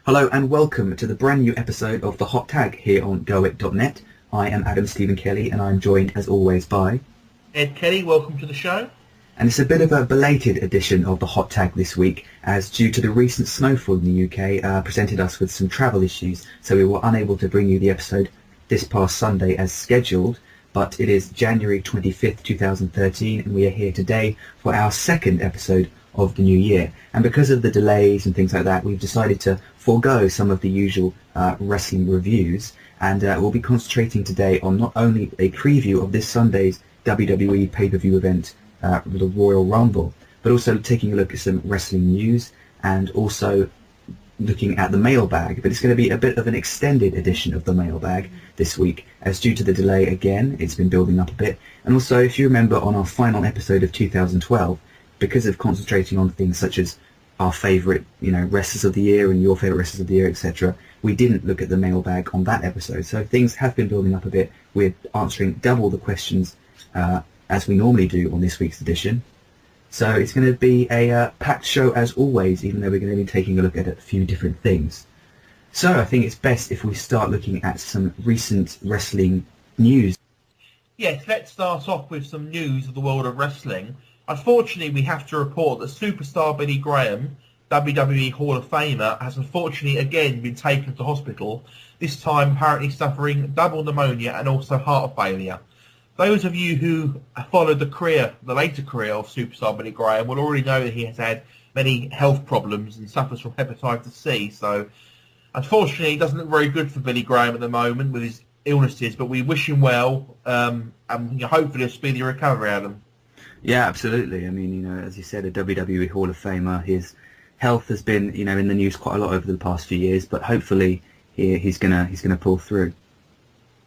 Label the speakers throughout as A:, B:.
A: Hello and welcome to the brand new episode of The Hot Tag here on goit.net. I am Adam Stephen Kelly and I'm joined as always by
B: Ed Kelly. Welcome to the show.
A: And it's a bit of a belated edition of The Hot Tag this week, as due to the recent snowfall in the UK presented us with some travel issues, so we were unable to bring you the episode this past Sunday as scheduled. But it is January 25th 2013 and we are here today for our second episode of the new year, and because of the delays and things like that, we've decided to forego some of the usual wrestling reviews, and we'll be concentrating today on not only a preview of this Sunday's WWE pay-per-view event, the Royal Rumble, but also taking a look at some wrestling news and also looking at the mailbag. But it's going to be a bit of an extended edition of the mailbag this week, as due to the delay again, it's been building up a bit. And also, if you remember on our final episode of 2012, because of concentrating on things such as our favourite, wrestlers of the year and your favourite wrestlers of the year, etc., we didn't look at the mailbag on that episode. So things have been building up a bit. We're answering double the questions as we normally do on this week's edition. So it's going to be a packed show as always, even though we're going to be taking a look at a few different things. So I think it's best if we start looking at some recent wrestling news.
B: Yes, let's start off with some news of the world of wrestling. Unfortunately, we have to report that superstar Billy Graham, WWE Hall of Famer, has unfortunately again been taken to hospital, this time apparently suffering double pneumonia and also heart failure. Those of you who followed the later career of superstar Billy Graham will already know that he has had many health problems and suffers from hepatitis C, so unfortunately it doesn't look very good for Billy Graham at the moment with his illnesses, but we wish him well and hopefully a speedy recovery, Adam.
A: Yeah, absolutely. I mean, as you said, a WWE Hall of Famer. His health has been, in the news quite a lot over the past few years, but hopefully he's gonna pull through.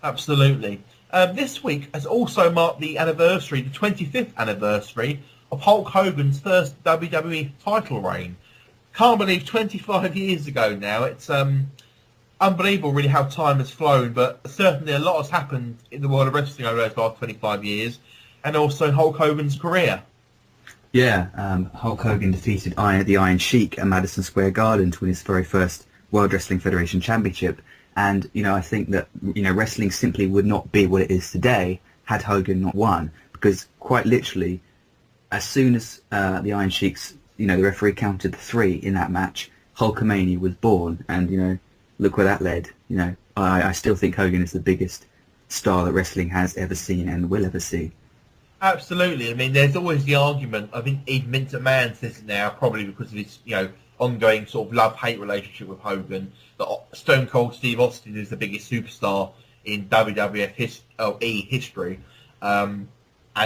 B: Absolutely. This week has also marked the 25th anniversary of Hulk Hogan's first WWE title reign. Can't believe 25 years ago now. It's unbelievable really how time has flown, but certainly a lot has happened in the world of wrestling over those last 25 years. And also Hulk Hogan's career.
A: Yeah, Hulk Hogan defeated the Iron Sheik at Madison Square Garden to win his very first World Wrestling Federation Championship. And, I think that, wrestling simply would not be what it is today had Hogan not won. Because quite literally, as soon as the Iron Sheik's, the referee counted the 3 in that match, Hulkamania was born. And, look where that led. I still think Hogan is the biggest star that wrestling has ever seen and will ever see.
B: Absolutely. I mean, there's always the argument. I think even Vince McMahon says it now, probably because of his, ongoing sort of love-hate relationship with Hogan, that Stone Cold Steve Austin is the biggest superstar in WWF history. And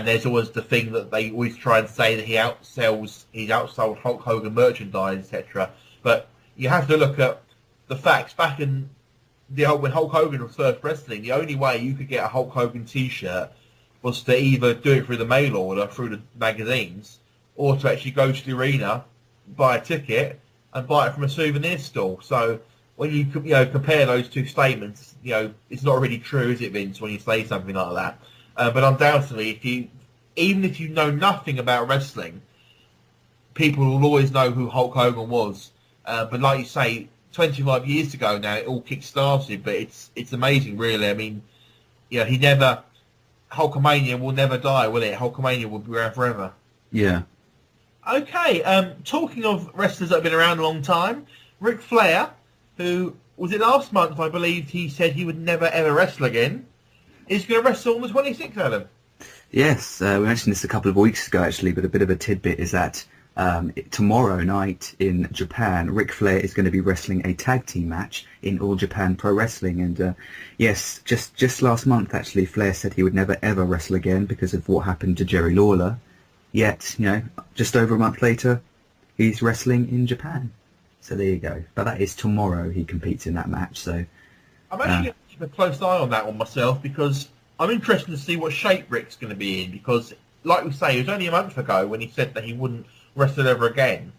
B: there's always the thing that they always try and say that he's outsold Hulk Hogan merchandise, etc. But you have to look at the facts. Back in when Hulk Hogan was first wrestling, the only way you could get a Hulk Hogan T-shirt was to either do it through the mail order, through the magazines, or to actually go to the arena, buy a ticket, and buy it from a souvenir store. So when you compare those two statements, it's not really true, is it, Vince, when you say something like that? But undoubtedly, even if you know nothing about wrestling, people will always know who Hulk Hogan was. But like you say, 25 years ago now, it all kick-started, but it's amazing, really. I mean, Hulkamania will never die, will it? Hulkamania will be around forever.
A: Yeah.
B: Okay, talking of wrestlers that have been around a long time, Ric Flair, who, was it last month, I believe, he said he would never ever wrestle again, is going to wrestle on the 26th, Adam.
A: Yes, we mentioned this a couple of weeks ago, actually, but a bit of a tidbit is that tomorrow night in Japan, Ric Flair is going to be wrestling a tag team match in All Japan Pro Wrestling. And yes, just last month, actually, Flair said he would never ever wrestle again because of what happened to Jerry Lawler. Yet, just over a month later, he's wrestling in Japan. So there you go. But that is tomorrow he competes in that match. So
B: I'm actually going to keep a close eye on that one myself, because I'm interested to see what shape Rick's going to be in, because, like we say, it was only a month ago when he said that he wouldn't wrestle ever again.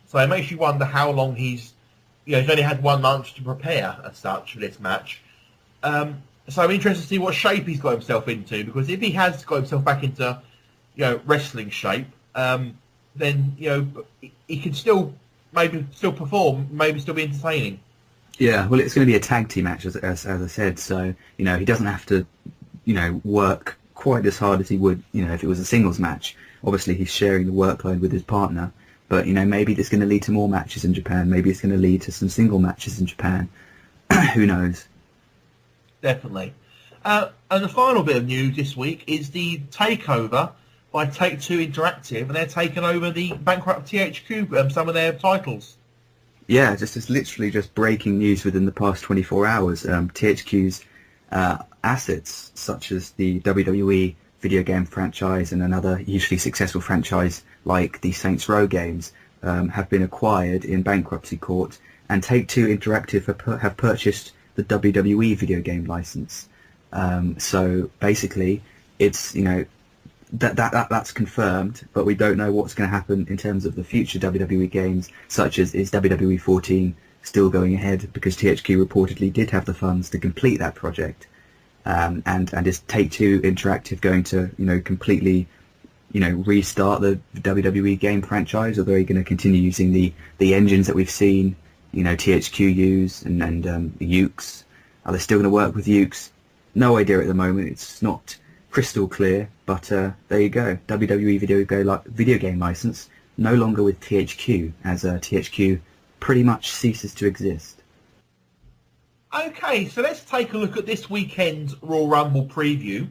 B: So it makes you wonder how long he's only had 1 month to prepare as such for this match. So I'm interested to see what shape he's got himself into, because if he has got himself back into, wrestling shape, then, he can still perform, maybe still be entertaining.
A: Yeah, well, it's going to be a tag team match, as I said. So he doesn't have to work quite as hard as he would if it was a singles match. Obviously, he's sharing the workload with his partner, but maybe it's going to lead to more matches in Japan. Maybe it's going to lead to some single matches in Japan. Who knows?
B: Definitely. And the final bit of news this week is the takeover by Take-Two Interactive, and they're taking over the bankrupt THQ, some of their titles.
A: Yeah, it's literally just breaking news within the past 24 hours. THQ's assets, such as the WWE video game franchise and another hugely successful franchise like the Saints Row games, have been acquired in bankruptcy court, and Take-Two Interactive have purchased the WWE video game license. So basically, it's that's confirmed, but we don't know what's going to happen in terms of the future WWE games, such as is WWE 14 still going ahead, because THQ reportedly did have the funds to complete that project, and is Take-Two Interactive going to completely restart the WWE game franchise, or are they going to continue using the engines that we've seen THQ use and Ukes? Are they still going to work with Ukes? No idea at the moment. It's not crystal clear, but there you go. WWE video game license no longer with THQ, as THQ pretty much ceases to exist.
B: Okay, so let's take a look at this weekend's Royal Rumble preview.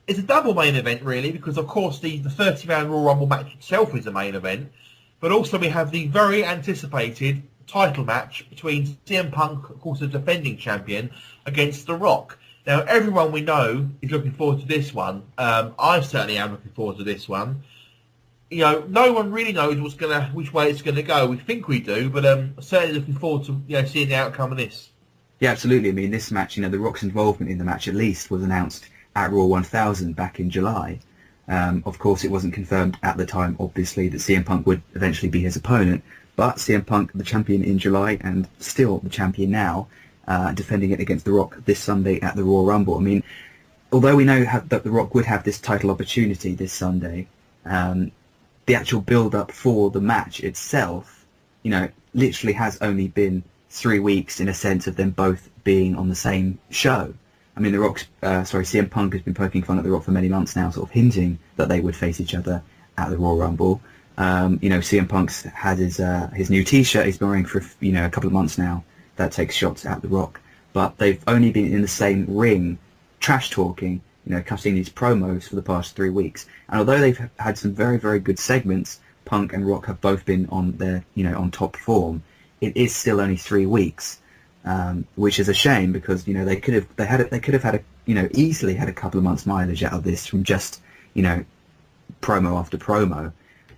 B: It's a double main event, really, because, of course, the 30-man Royal Rumble match itself is a main event, but also we have the very anticipated title match between CM Punk, of course, the defending champion, against The Rock. Now, everyone we know is looking forward to this one. I certainly am looking forward to this one. No one really knows which way it's going to go. We think we do, but certainly looking forward to seeing the outcome of this. Yeah,
A: absolutely. I mean, this match, The Rock's involvement in the match at least was announced at Raw 1000 back in July. Of course, it wasn't confirmed at the time, obviously, that CM Punk would eventually be his opponent, but CM Punk, the champion in July and still the champion now, defending it against The Rock this Sunday at the Royal Rumble. I mean, although we know that The Rock would have this title opportunity this Sunday, the actual build-up for the match itself, literally has only been 3 weeks in a sense of them both being on the same show. I mean, CM Punk has been poking fun at The Rock for many months now, sort of hinting that they would face each other at the Royal Rumble. CM Punk's had his new T-shirt he's been wearing for a couple of months now that takes shots at The Rock, but they've only been in the same ring, trash talking, cutting these promos for the past 3 weeks. And although they've had some very, very good segments, Punk and Rock have both been on their on top form. It is still only 3 weeks. Which is a shame, because they could have had easily had a couple of months mileage out of this from just promo after promo,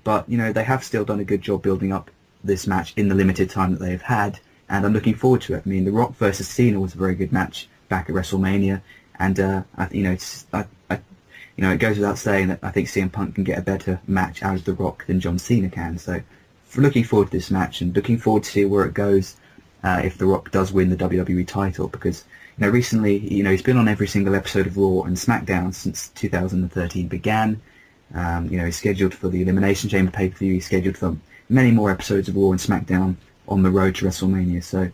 A: but they have still done a good job building up this match in the limited time that they've had, and I'm looking forward to it. I mean, The Rock versus Cena was a very good match back at WrestleMania, and it goes without saying that I think CM Punk can get a better match out of The Rock than John Cena can. So, looking forward to this match and looking forward to see where it goes. If The Rock does win the WWE title, because recently he's been on every single episode of Raw and SmackDown since 2013 began. He's scheduled for the Elimination Chamber pay-per-view. He's scheduled for many more episodes of Raw and SmackDown on the road to WrestleMania. So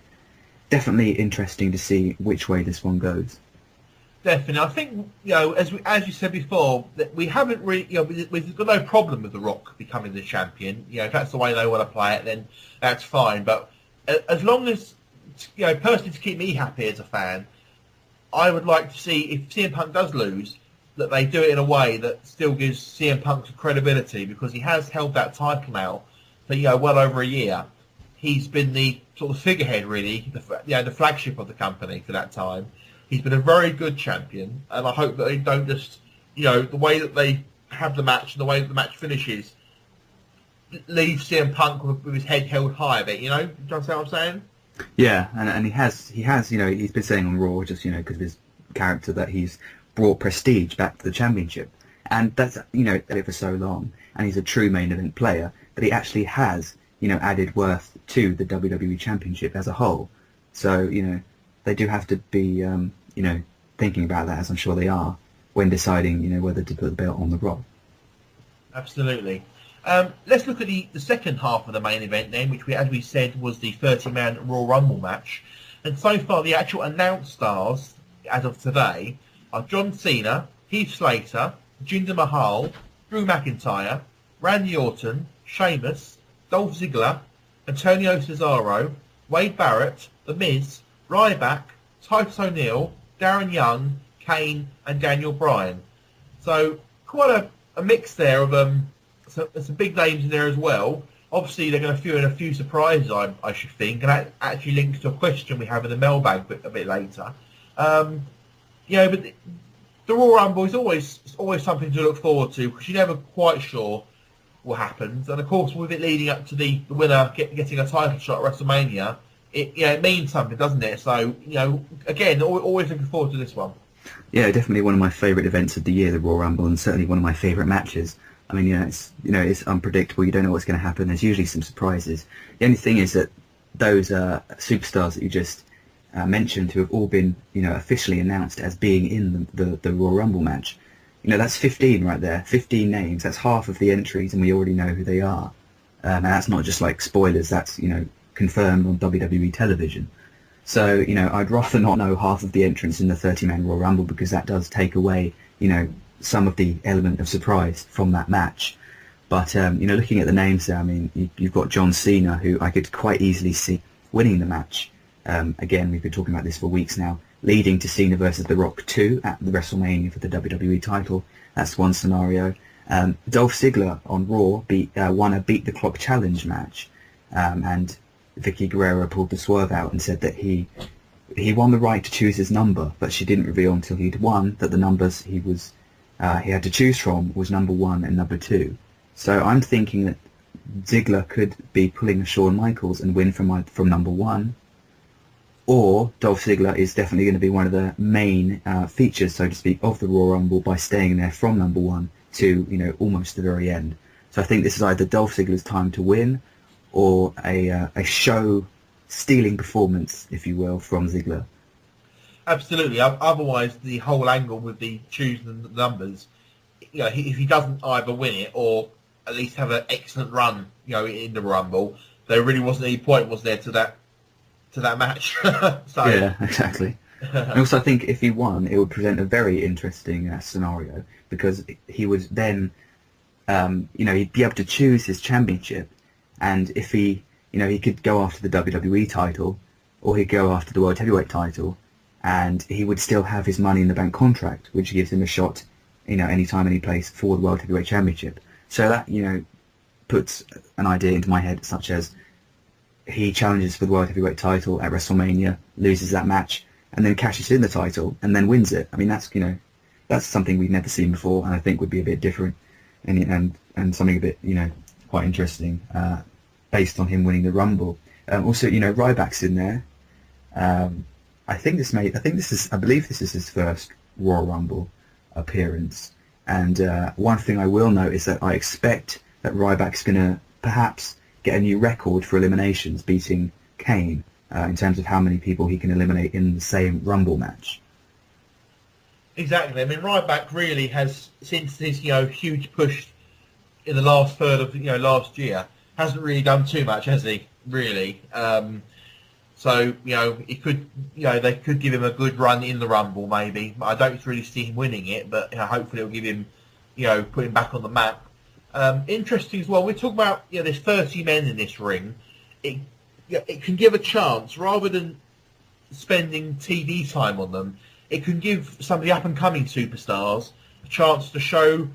A: definitely interesting to see which way this one goes.
B: Definitely, I think as you said before, that we haven't really we've got no problem with The Rock becoming the champion. If that's the way they want to play it, then that's fine. But as long as, personally, to keep me happy as a fan, I would like to see, if CM Punk does lose, that they do it in a way that still gives CM Punk some credibility, because he has held that title now for well over a year. He's been the sort of figurehead, really, the flagship of the company for that time. He's been a very good champion, and I hope that they don't just, the way that they have the match and the way that the match finishes, leave CM Punk with his head held high a bit, Do you understand what I'm saying?
A: Yeah, and he has, he's been saying on Raw, just, because of his character, that he's brought prestige back to the championship. And that's, did it for so long, and he's a true main event player, that he actually has, added worth to the WWE Championship as a whole. So, they do have to be, thinking about that, as I'm sure they are, when deciding, whether to put the belt on The Rock.
B: Absolutely. Let's look at the second half of the main event then, which, as we said, was the 30-man Royal Rumble match. And so far, the actual announced stars, as of today, are John Cena, Heath Slater, Jinder Mahal, Drew McIntyre, Randy Orton, Sheamus, Dolph Ziggler, Antonio Cesaro, Wade Barrett, The Miz, Ryback, Titus O'Neil, Darren Young, Kane, and Daniel Bryan. So quite a mix there of some big names in there as well. Obviously, they're going to throw in a few surprises, I should think, and that actually links to a question we have in the mailbag a bit later. But the Royal Rumble is always something to look forward to because you're never quite sure what happens. And of course, with it leading up to the winner getting a title shot at WrestleMania, it means something, doesn't it? So, again, always looking forward to this one.
A: Yeah, definitely one of my favourite events of the year, the Royal Rumble, and certainly one of my favourite matches. I mean, it's unpredictable. You don't know what's going to happen. There's usually some surprises. The only thing is that those superstars that you just mentioned, who have all been, officially announced as being in the Royal Rumble match, that's 15 right there. 15 names. That's half of the entries, and we already know who they are. And that's not just like spoilers. That's confirmed on WWE television. So I'd rather not know half of the entrants in the 30-man Royal Rumble because that does take away, some of the element of surprise from that match. But looking at the names there, I mean, you've got John Cena, who I could quite easily see winning the match. Again, we've been talking about this for weeks now, leading to Cena versus The Rock 2 at the WrestleMania for the WWE title. That's one scenario. Dolph Ziggler on Raw won a Beat the Clock Challenge match, and Vicky Guerrero pulled the swerve out and said that he won the right to choose his number, but she didn't reveal until he'd won that the numbers he had to choose from was number 1 and number 2. So I'm thinking that Ziggler could be pulling a Shawn Michaels and win from number 1, or Dolph Ziggler is definitely going to be one of the main features, so to speak, of the Royal Rumble by staying there from number 1 to almost the very end. So I think this is either Dolph Ziggler's time to win, or a show-stealing performance, if you will, from Ziggler.
B: Absolutely. Otherwise, the whole angle with the choosing the numbers, if he doesn't either win it or at least have an excellent run, in the Rumble, there really wasn't any point, was there, to that match? So,
A: yeah, exactly. And also, I think if he won, it would present a very interesting scenario because he would then, he'd be able to choose his championship. And if he could go after the WWE title, or he'd go after the World Heavyweight title, and he would still have his Money in the Bank contract, which gives him a shot, anytime, any place for the World Heavyweight Championship. So that, puts an idea into my head, such as he challenges for the World Heavyweight title at WrestleMania, loses that match, and then cashes in the title, and then wins it. I mean, that's something we've never seen before, and I think would be a bit different, and something a bit, quite interesting, based on him winning the Rumble. Also, Ryback's in there. I believe this is his first Royal Rumble appearance. And one thing I will note is that I expect that Ryback's going to perhaps get a new record for eliminations, beating Kane in terms of how many people he can eliminate in the same Rumble match.
B: Exactly. I mean, Ryback really has, since his huge push in the last third of last year, hasn't really done too much, has he? Really. So he could, they could give him a good run in the Rumble, maybe. I don't really see him winning it, but hopefully it'll give him, put him back on the map. Interesting as well. We're talking about there's 30 men in this ring. It can give a chance rather than spending TV time on them. It can give some of the up and coming superstars a chance to show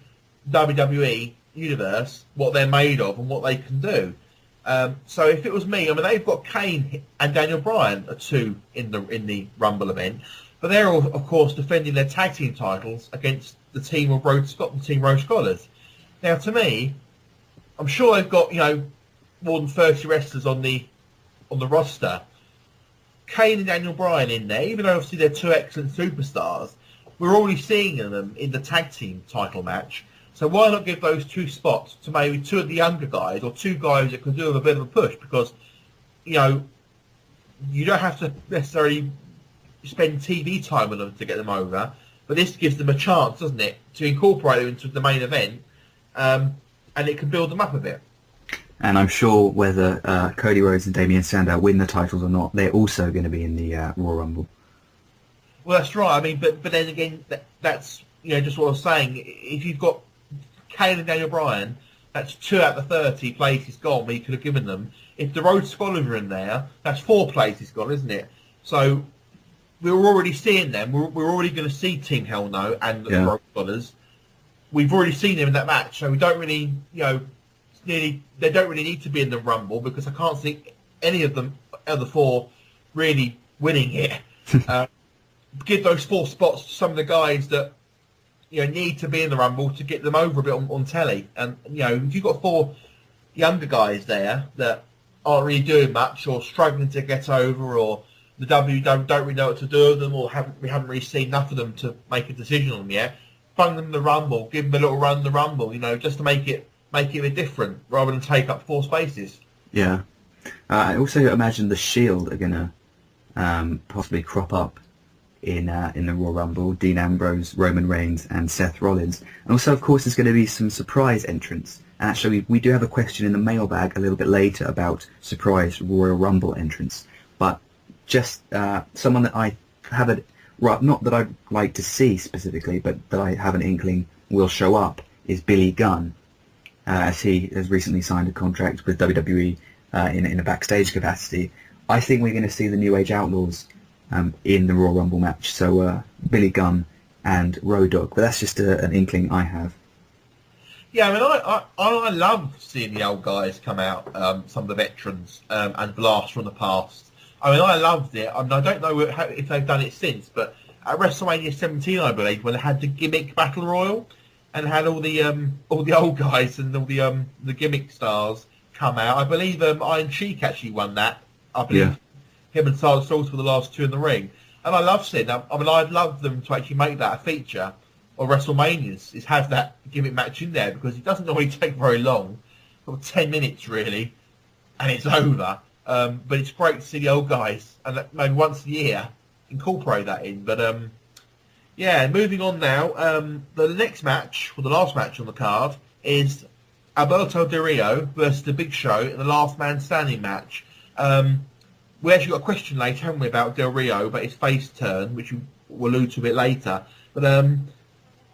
B: WWE Universe what they're made of and what they can do. So if it was me, I mean, they've got Kane and Daniel Bryan are 2 in the Rumble event, but they're all, of course, defending their tag team titles against the team of Team Rhodes Scholars. Now, to me, I'm sure they've got more than 30 wrestlers on the roster. Kane and Daniel Bryan in there, even though obviously they're 2 excellent superstars, we're already seeing them in the tag team title match. So why not give those 2 spots to maybe 2 of the younger guys, or 2 guys that can do a bit of a push? Because, you don't have to necessarily spend TV time on them to get them over, but this gives them a chance, doesn't it, to incorporate them into the main event, and it can build them up a bit.
A: And I'm sure whether Cody Rhodes and Damien Sandow win the titles or not, they're also going to be in the Royal Rumble.
B: Well, that's right. I mean, but then again, that's just what I was saying. If you've got Kane and Daniel Bryan, that's 2 out of the 30 places gone where you could have given them. If the Rhodes Scholars are in there, that's 4 places gone, isn't it? So we're already seeing them. We're already going to see Team Hell No and the Rhodes Scholars. We've already seen them in that match, so we don't really, they don't really need to be in the Rumble because I can't see any of them, of the 4, really winning it. Give those 4 spots to some of the guys that need to be in the Rumble to get them over a bit on telly. And if you've got 4 younger guys there that aren't really doing much or struggling to get over, or the W don't really know what to do with them, or we haven't really seen enough of them to make a decision on them yet, bung them in the Rumble, give them a little run in the Rumble, just to make it a bit different rather than take up 4 spaces.
A: Yeah. I also imagine the Shield are going to possibly crop up in the Royal Rumble. Dean Ambrose, Roman Reigns and Seth Rollins. And also, of course, there's going to be some surprise entrants. And actually, we do have a question in the mailbag a little bit later about surprise Royal Rumble entrants. But just someone that I haven't, not that I'd like to see specifically, but that I have an inkling will show up, is Billy Gunn, as he has recently signed a contract with WWE in a backstage capacity. I think we're going to see the New Age Outlaws in the Royal Rumble match. So Billy Gunn and Road Dogg, but that's just an inkling I have.
B: Yeah, I mean, I love seeing the old guys come out, some of the veterans, and blast from the past. I mean, I loved it. I mean, I don't know if they've done it since, but at WrestleMania 17, I believe, when they had the gimmick battle royal and had all the old guys and all the gimmick stars come out. I believe Iron Sheik actually won that. I believe him and Silas Sauce were the last 2 in the ring, and I love seeing that. I mean, I'd love them to actually make that a feature of WrestleManias, is have that gimmick match in there, because it doesn't normally take very long, sort of 10 minutes really, and it's over. But it's great to see the old guys, and maybe once a year incorporate that in. But moving on now. The next match, or the last match on the card, is Alberto Del Rio versus The Big Show in the Last Man Standing match. We actually got a question later, haven't we, about Del Rio, about his face turn, which we'll allude to a bit later. But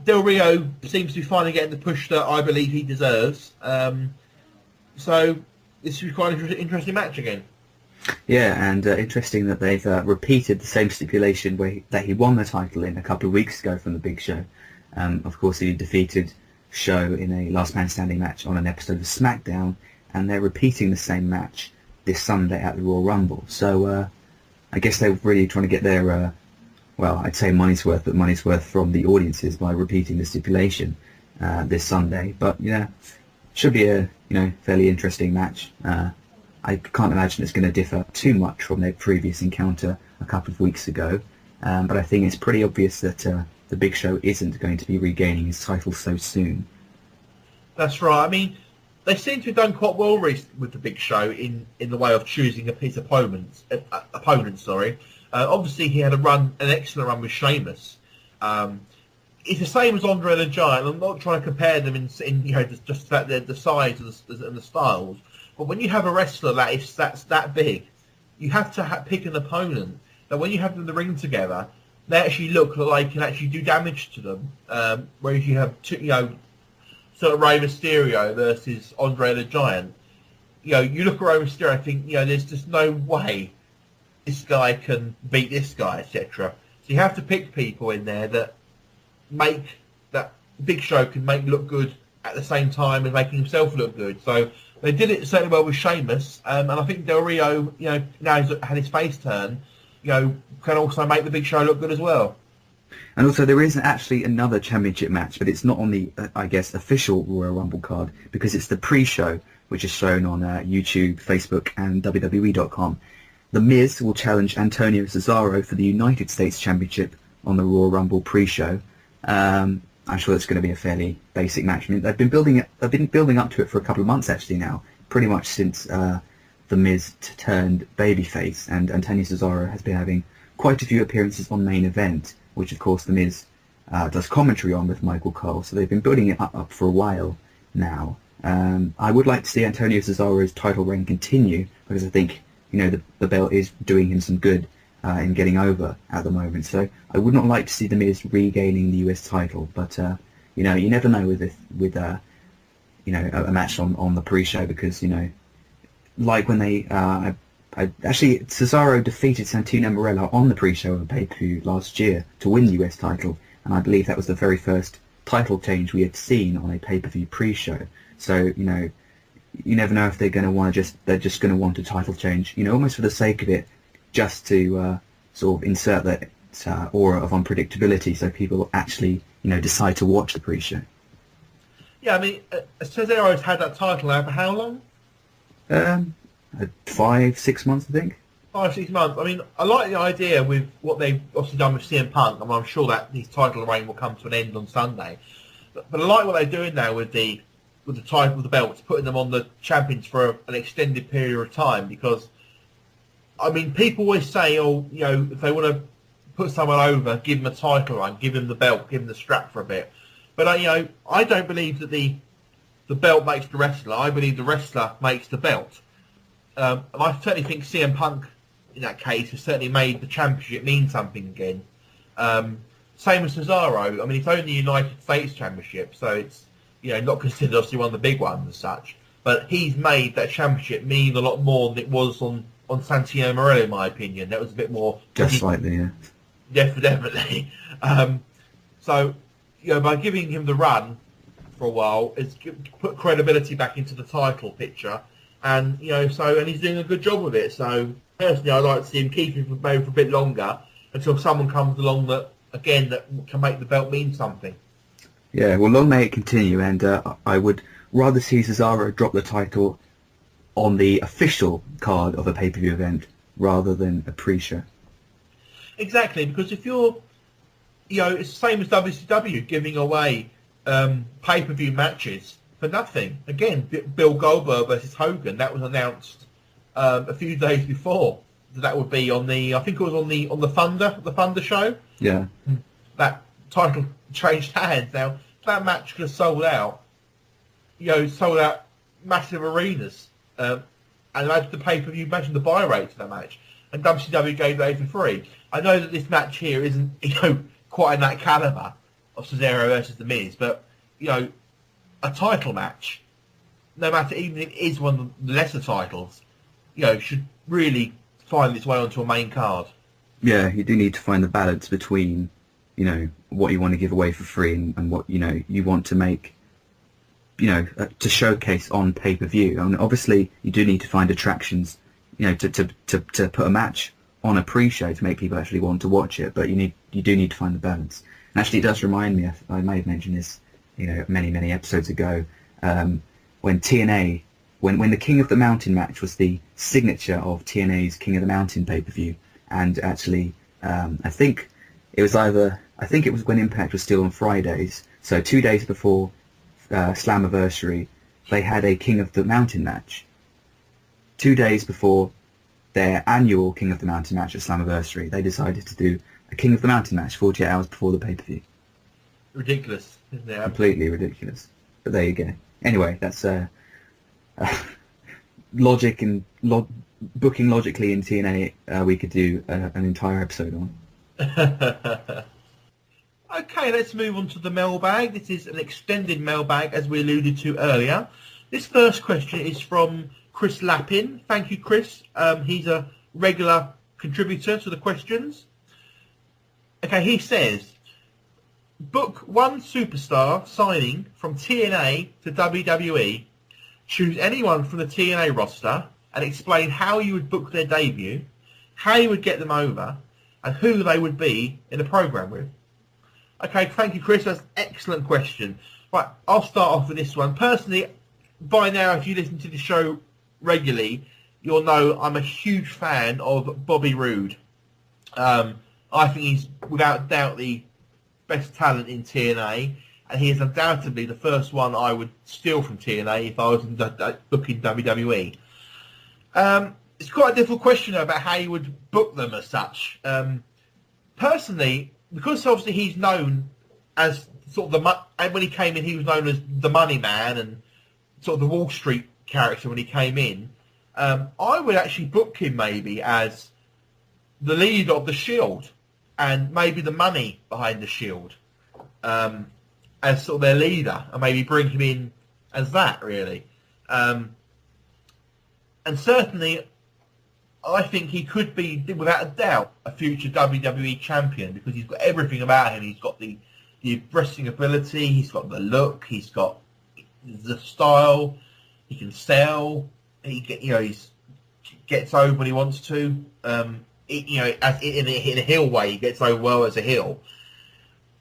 B: Del Rio seems to be finally getting the push that I believe he deserves. So this is quite an interesting match again.
A: Yeah, and interesting that they've repeated the same stipulation that he won the title in a couple of weeks ago from The Big Show. Of course, he defeated Show in a Last Man Standing match on an episode of SmackDown, and they're repeating the same match this Sunday at the Royal Rumble. So I guess they're really trying to get their, I'd say money's worth, but money's worth from the audiences by repeating the stipulation this Sunday. But should be a fairly interesting match. I can't imagine it's going to differ too much from their previous encounter a couple of weeks ago. But I think it's pretty obvious that the Big Show isn't going to be regaining his title so soon. That's right. I mean, they seem to have done quite well with the Big Show in the way of choosing his opponents. Obviously, he had an excellent run with Sheamus. It's the same as Andre the Giant. I'm not trying to compare them in just the size and the styles. But when you have a wrestler that's that big, you have to pick an opponent that when you have them in the ring together, they actually look like they can actually do damage to them. Whereas you have sort of Rey Mysterio versus Andre the Giant. You look at Rey Mysterio and think, there's just no way this guy can beat this guy, etc. So you have to pick people in there that make that Big Show can make look good at the same time as making himself look good. So they did it certainly well with Sheamus, and I think Del Rio, now he's had his face turn, can also make the Big Show look good as well. And also there is actually another championship match, but it's not on the, official Royal Rumble card, because it's the pre-show, which is shown on YouTube, Facebook, and WWE.com. The Miz will challenge Antonio Cesaro for the United States Championship on the Royal Rumble pre-show. I'm sure it's going to be a fairly basic match. I mean, they've been building up to it for a couple of months actually now, pretty much since the Miz turned babyface, and Antonio Cesaro has been having quite a few appearances on Main Event, which of course the Miz does commentary on with Michael Cole. So they've been building it up for a while now. I would like to see Antonio Cesaro's title reign continue because I think the belt is doing him some good in getting over at the moment. So I would not like to see The Miz regaining the US title, but you never know with a match on the pre-show because like when they actually Cesaro defeated Santino Marella on the pre-show of a pay-per-view last year to win the US title, and I believe that was the very first title change we had seen on a pay-per-view pre-show. So you never know if they're going to want they're just going to want a title change, almost for the sake of it, just to sort of insert that aura of unpredictability, so people actually decide to watch the pre-show.
B: Yeah, I mean, Cesaro's had that title now for how long?
A: 5-6 months, I think.
B: 5-6 months. I mean, I like the idea with what they've obviously done with CM Punk. I'm sure that his title reign will come to an end on Sunday. But I like what they're doing now with the title of the belts, putting them on the champions for an extended period of time. Because, I mean, people always say, if they want to put someone over, give them a title run, give them the belt, give them the strap for a bit. But I don't believe that the belt makes the wrestler. I believe the wrestler makes the belt. And I certainly think CM Punk, in that case, has certainly made the championship mean something again. Same as Cesaro. I mean, it's only the United States Championship, so it's not considered obviously one of the big ones as such. But he's made that championship mean a lot more than it was on Santino Marella, in my opinion. That was a bit more...
A: Just slightly, yeah.
B: Definitely. So, by giving him the run for a while, it's put credibility back into the title picture. And, and he's doing a good job with it. So, personally, I'd like to see him keep him for a bit longer until someone comes along that can make the belt mean something.
A: Yeah, well, long may it continue, and I would rather see Cesaro drop the title on the official card of a pay-per-view event rather than a pre-show.
B: Exactly, because if you're, it's the same as WCW giving away pay-per-view matches for nothing. Again, Bill Goldberg versus Hogan, that was announced a few days before. That would be on the, I think it was on the Thunder show.
A: Yeah.
B: That title changed hands. Now, that match could have sold out massive arenas. And imagine the pay-per-view, imagine the buy rate to that match. And WCW gave that for free. I know that this match here isn't, quite in that caliber of Cesaro versus The Miz, but, a title match, no matter, even if it is one of the lesser titles, should really find its way onto a main card.
A: Yeah, you do need to find the balance between, what you want to give away for free and what, you want to make, to showcase on pay-per-view. And obviously, you do need to find attractions, to put a match on a pre-show to make people actually want to watch it. But you do need to find the balance. And actually, it does remind me, I may have mentioned this, many episodes ago, when TNA, when the King of the Mountain match was the signature of TNA's King of the Mountain pay-per-view, and actually, I think it was when Impact was still on Fridays, so 2 days before Slammiversary, they had a King of the Mountain match. 2 days before their annual King of the Mountain match at Slammiversary, they decided to do a King of the Mountain match 48 hours before the pay-per-view.
B: Ridiculous, isn't it?
A: Completely ridiculous. But there you go. Anyway, that's logic and booking logically in TNA. We could do an entire episode on.
B: Okay, let's move on to the mailbag. This is an extended mailbag, as we alluded to earlier. This first question is from Chris Lappin. Thank you, Chris. He's a regular contributor to the questions. Okay, he says, book one superstar signing from TNA to WWE. Choose anyone from the TNA roster and explain how you would book their debut, how you would get them over, and who they would be in a program with. Okay, thank you, Chris. That's an excellent question. Right, I'll start off with this one. Personally, by now, if you listen to the show regularly, you'll know I'm a huge fan of Bobby Roode. I think he's, without doubt, the best talent in TNA, and he is undoubtedly the first one I would steal from TNA if I was booking WWE. It's quite a difficult question about how you would book them as such. Personally, because obviously he's known as sort of when he came in, he was known as the money man, and sort of the Wall Street character when he came in, I would actually book him maybe as the leader of the Shield, and maybe the money behind the Shield, as sort of their leader, and maybe bring him in as that, really. And certainly, I think he could be, without a doubt, a future WWE champion, because he's got everything about him. He's got the wrestling ability, he's got the look, he's got the style, he can sell, he gets over when he wants to. As in a heel way, he gets over well as a heel.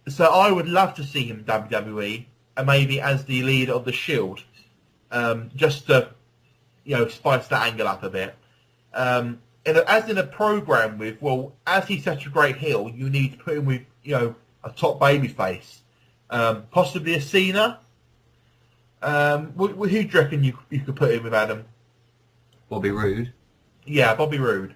B: So I would love to see him in WWE, and maybe as the leader of the Shield, just to spice that angle up a bit. As in a program with, well, as he's such a great heel, you need to put him with a top babyface, possibly a Cena. Who do you reckon you could put him with, Adam?
A: Bobby Roode.
B: Yeah, Bobby Roode.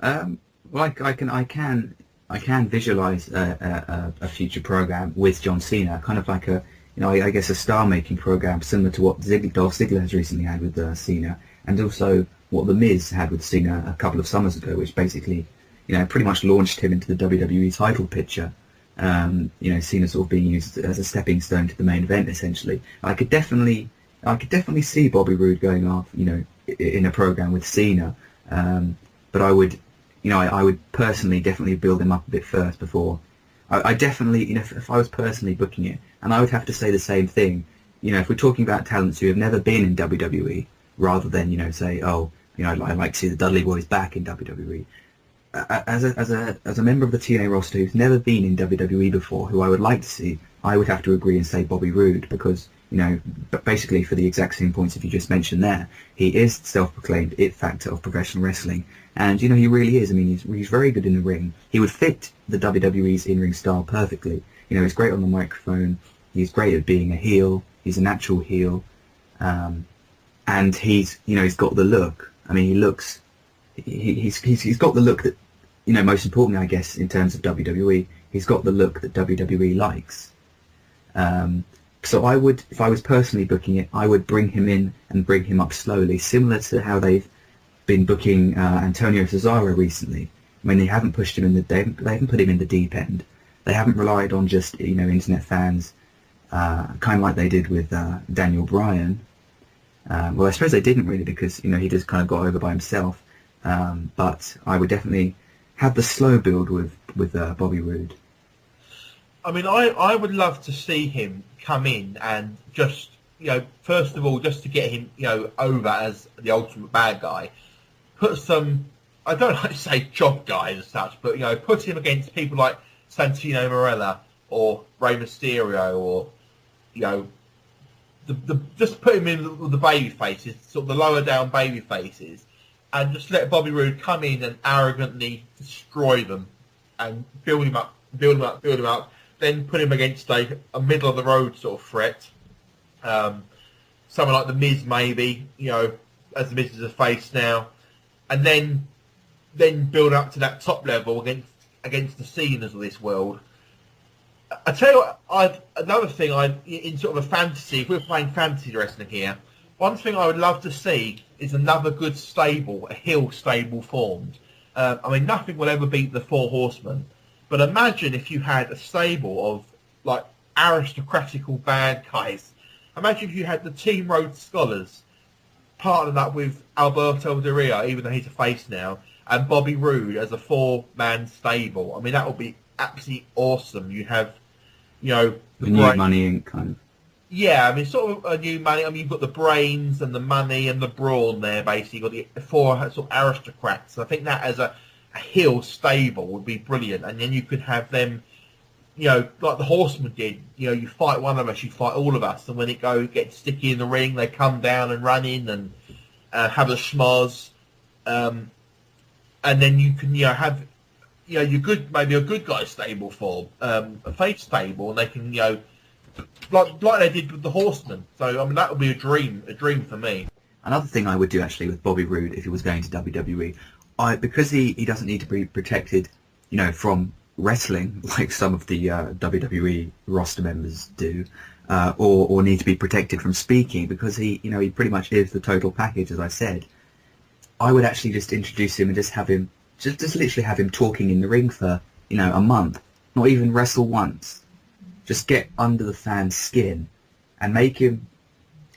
A: Well, I can visualize a future program with John Cena, kind of like I guess a star-making program similar to what Dolph Ziggler has recently had with Cena, and also what The Miz had with Cena a couple of summers ago, which basically, pretty much launched him into the WWE title picture. Cena sort of being used as a stepping stone to the main event, essentially. I could definitely see Bobby Roode going off, in a program with Cena. But I would personally definitely build him up a bit first before. I definitely, if I was personally booking it, and I would have to say the same thing, if we're talking about talents who have never been in WWE, rather than, say, I'd like to see the Dudley Boys back in WWE. As a member of the TNA roster who's never been in WWE before, who I would like to see, I would have to agree and say Bobby Roode, because, basically for the exact same points that you just mentioned there, he is self-proclaimed it factor of professional wrestling, and he really is. I mean, he's very good in the ring. He would fit the WWE's in-ring style perfectly. He's great on the microphone. He's great at being a heel. He's a natural heel, and he's got the look. I mean, he's got the look that, most importantly, I guess, in terms of WWE, he's got the look that WWE likes. So I would, if I was personally booking it, I would bring him in and bring him up slowly, similar to how they've been booking Antonio Cesaro recently. I mean, they haven't pushed him they haven't put him in the deep end. They haven't relied on just, internet fans, kind of like they did with Daniel Bryan. Well, I suppose they didn't really, because, he just kind of got over by himself. But I would definitely have the slow build with Bobby Roode.
B: I mean, I would love to see him come in and just, first of all, just to get him, over as the ultimate bad guy, put some, I don't like to say job guys as such, but, put him against people like Santino Marella or Rey Mysterio, or, just put him in with the baby faces, sort of the lower down baby faces, and just let Bobby Roode come in and arrogantly destroy them and build him up, then put him against a middle of the road sort of threat. Someone like The Miz, maybe, as The Miz is a face now, and then build up to that top level against the Cenas of this world. I tell you what, another thing in sort of a fantasy, if we're playing fantasy wrestling here, one thing I would love to see is another good stable, a heel stable formed. I mean, nothing will ever beat the Four Horsemen, but imagine if you had a stable of, like, aristocratical bad guys. Imagine if you had the Team Road Scholars partnered up with Alberto Del Rio, even though he's a face now, and Bobby Roode as a four-man stable. I mean, that would be absolutely awesome. You have, the
A: New Money Inc. kind of.
B: Yeah, I mean, sort of a new money. I mean, you've got the brains and the money and the brawn there, basically. You've got the four sort of aristocrats. I think that as a heel stable would be brilliant. And then you could have them, like the Horsemen did. You fight one of us, you fight all of us. And when it gets sticky in the ring, they come down and run in and have a schmoz. And then you can, have, maybe a good guy stable form, a face stable, and they can, like they did with the Horsemen. So, I mean, that would be a dream for me.
A: Another thing I would do, actually, with Bobby Roode, if he was going to WWE, because he doesn't need to be protected, from wrestling, like some of the WWE roster members do, or need to be protected from speaking, because he pretty much is the total package, as I said. I would actually just introduce him and just have him, just literally have him talking in the ring for, a month, not even wrestle once. Just get under the fans' skin and make him,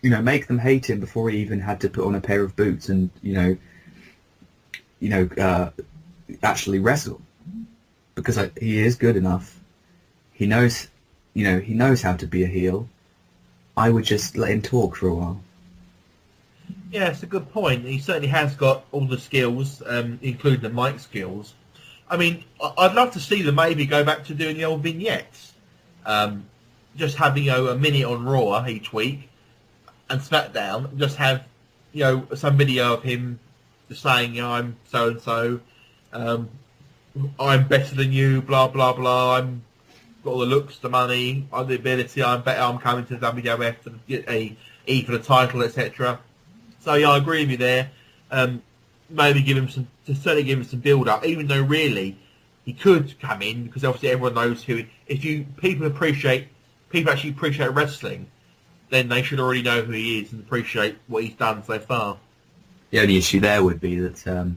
A: make them hate him before he even had to put on a pair of boots and, actually wrestle. Because he is good enough. He knows, he knows how to be a heel. I would just let him talk for a while.
B: Yeah, it's a good point. He certainly has got all the skills, including the mic skills. I mean, I'd love to see them maybe go back to doing the old vignettes. Just having, a minute on Raw each week and SmackDown. Just have, some video of him just saying, I'm so-and-so. I'm better than you, blah, blah, blah. I'm got all the looks, the money, the ability. I'm better. I'm coming to the WWF to get a E for the title, etc. So yeah, I agree with you there. Maybe certainly give him some build up, even though really he could come in because obviously everyone knows who. People actually appreciate wrestling, then they should already know who he is and appreciate what he's done so far.
A: The only issue there would be that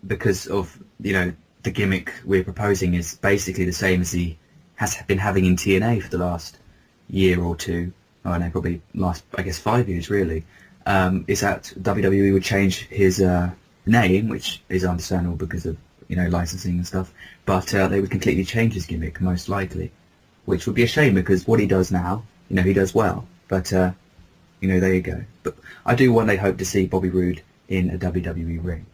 A: because of the gimmick we're proposing is basically the same as he has been having in TNA for the last year or two. Oh no, probably last 5 years really. Is that WWE would change his name, which is understandable because of licensing and stuff, but they would completely change his gimmick most likely, which would be a shame because what he does now, he does well. But there you go. But I do one day hope to see Bobby Roode in a WWE ring.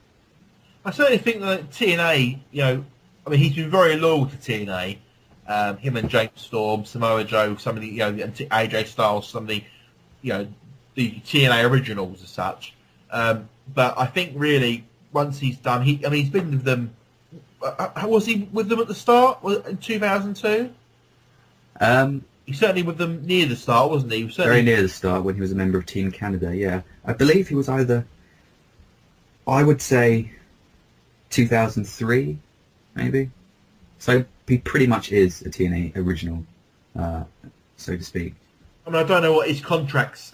B: I certainly think that TNA, he's been very loyal to TNA. Him and James Storm, Samoa Joe, some of the, and AJ Styles, some of the, the TNA originals as such. But I think really once he's done, he's been with them. Was he with them at the start in 2002? He's certainly with them near the start, wasn't he?
A: Very near the start when he was a member of Team Canada. Yeah, I believe he was either. I would say 2003, maybe. So he pretty much is a TNA original, so to speak.
B: I mean, I don't know what his contract's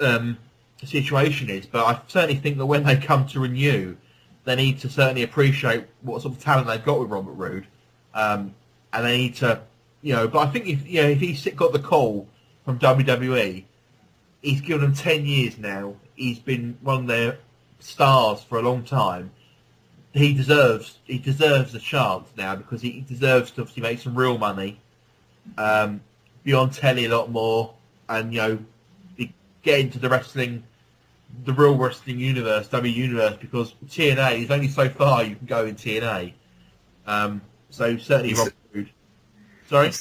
B: situation is, but I certainly think that when they come to renew, they need to certainly appreciate what sort of talent they've got with Robert Roode, and they need to, But I think if he's got the call from WWE, he's given them 10 years now. He's been one of their stars for a long time. He deserves a chance now because he deserves to obviously make some real money, be on telly a lot more, and get into the real wrestling universe, W universe, because TNA is only so far you can go in TNA. So certainly Robert Roode. Sorry,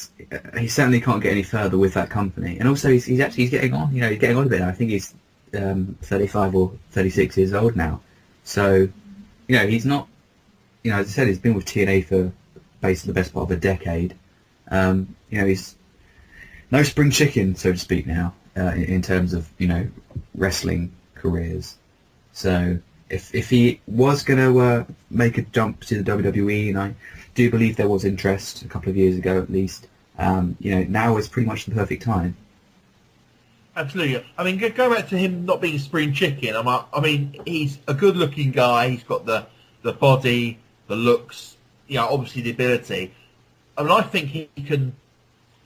A: he certainly can't get any further with that company, and also he's getting on. He's getting on a bit now. I think he's 35 or 36 years old now. So he's not. As I said, he's been with TNA for basically the best part of a decade. He's no spring chicken, so to speak, now in terms of wrestling careers. So if he was going to make a jump to the WWE, and I do believe there was interest a couple of years ago at least, now is pretty much the perfect time.
B: Absolutely. I mean, go back to him not being spring chicken. I mean, he's a good-looking guy. He's got the body, the looks, obviously the ability. I mean, I think he can,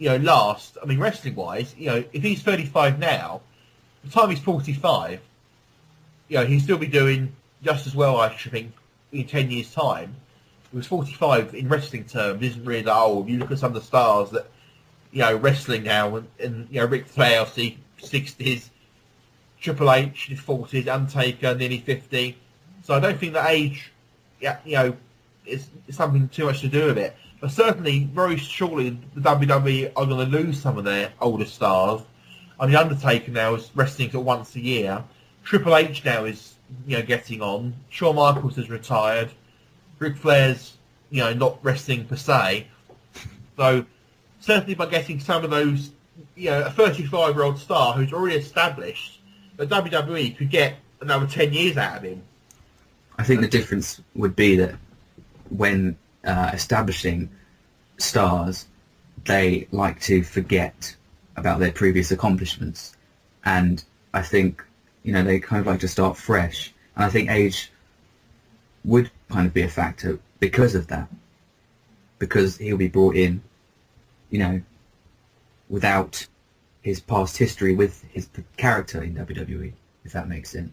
B: last. I mean, wrestling-wise, if he's 35 now, by the time he's 45, he'll still be doing just as well, I should think, in 10 years' time. He was 45 in wrestling terms, isn't really that old. You look at some of the stars that, wrestling now, and Ric Flair, obviously, 60s, Triple H, his 40s, Undertaker, nearly 50. So I don't think that age, is something too much to do with it. But certainly, very shortly, the WWE are going to lose some of their older stars. I mean, Undertaker now is wrestling once a year. Triple H now is, getting on. Shawn Michaels has retired. Ric Flair's, not wrestling per se. So certainly by getting some of those, a 35-year-old star who's already established, the WWE could get another 10 years out of him.
A: I think the difference would be that when establishing stars, they like to forget about their previous accomplishments. And I think, they kind of like to start fresh. And I think age would kind of be a factor because of that. Because he'll be brought in, without his past history with his character in WWE, if that makes sense.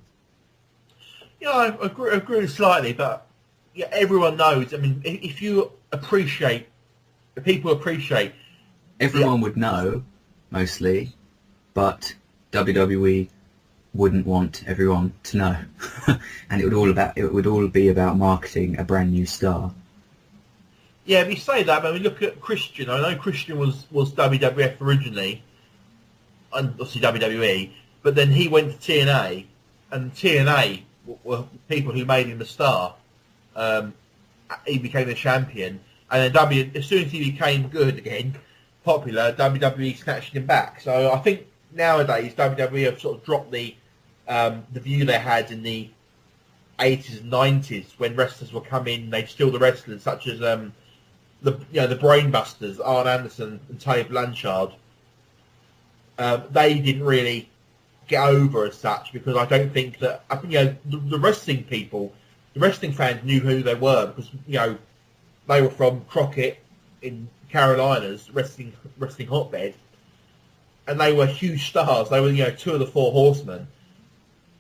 B: Yeah, I agree slightly, but yeah, everyone knows. I mean, if people appreciate.
A: Everyone would know, mostly, but WWE wouldn't want everyone to know, and it would all be about marketing a brand new star.
B: Yeah, if you say that, but we look at Christian. I know Christian was WWF originally, and obviously WWE, but then he went to TNA, and TNA were people who made him a star. He became the champion, and then as soon as he became good again, popular, WWE snatched him back. So I think nowadays WWE have sort of dropped the view they had in the 80s and 90s when wrestlers would come in, they'd steal the wrestlers, such as the Brainbusters, Arn Anderson and Tony Blanchard. They didn't really get over as such, because I don't think that the wrestling people, the wrestling fans knew who they were, because they were from Crockett in Carolinas, wrestling hotbed, and they were huge stars. They were two of the Four Horsemen.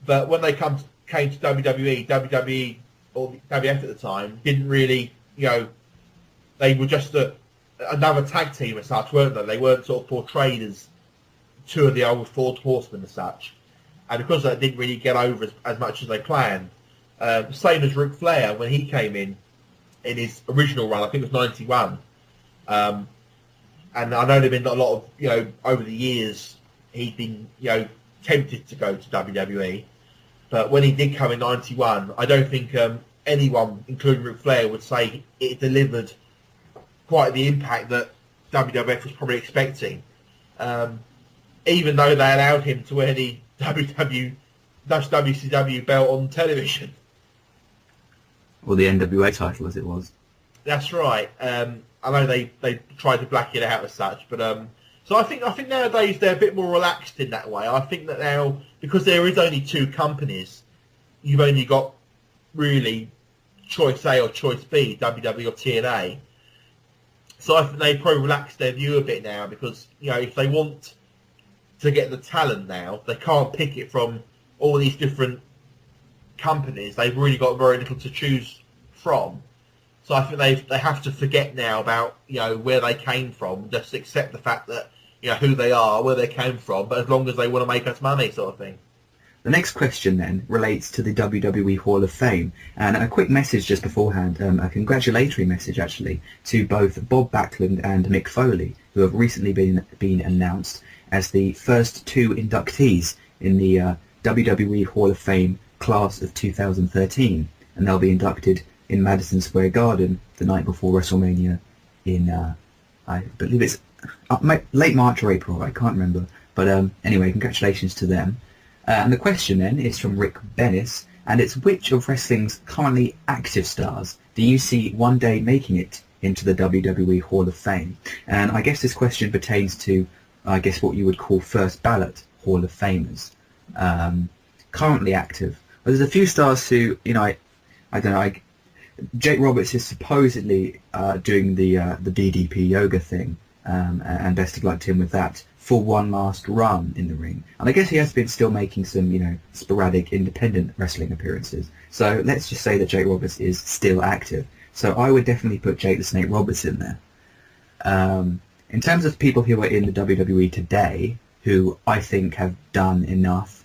B: But when they came to WWE or WF at the time didn't really they were just another tag team as such, weren't they? They weren't sort of portrayed as two of the old Four Horsemen as such. And because that didn't really get over as much as they planned. Same as Ric Flair when he came in his original run, I think it was 91. And I know there've been a lot of, over the years, he'd been, tempted to go to WWE. But when he did come in 91, I don't think anyone, including Ric Flair, would say it delivered quite the impact that WWF was probably expecting. Even though they allowed him to wear the WCW belt on television.
A: Or the NWA title, as it was.
B: That's right. I know they tried to black it out as such, but so I think nowadays they're a bit more relaxed in that way. I think that now, because there is only two companies, you've only got really choice A or choice B, WWE or TNA. So I think they probably relax their view a bit now, because if they want to get the talent now, they can't pick it from all these different companies. They've really got very little to choose from. So I think they have to forget now about where they came from, just accept the fact that who they are, where they came from, but as long as they want to make us money, sort of thing.
A: The next question then relates to the WWE Hall of Fame, and a quick message just beforehand, a congratulatory message actually, to both Bob Backlund and Mick Foley, who have recently been announced as the first two inductees in the WWE Hall of Fame class of 2013, and they'll be inducted in Madison Square Garden the night before WrestleMania in, I believe it's late March or April, I can't remember. But anyway, congratulations to them. And the question then is from Rick Bennis, and it's: which of wrestling's currently active stars do you see one day making it into the WWE Hall of Fame? And I guess this question pertains to, what you would call first ballot Hall of Famers. Currently active. Well, there's a few stars who, I don't know, Jake Roberts is supposedly doing the DDP yoga thing, and best of luck to him with that, for one last run in the ring. And I guess he has been still making some, sporadic independent wrestling appearances. So let's just say that Jake Roberts is still active. So I would definitely put Jake the Snake Roberts in there. In terms of people who are in the WWE today, who I think have done enough,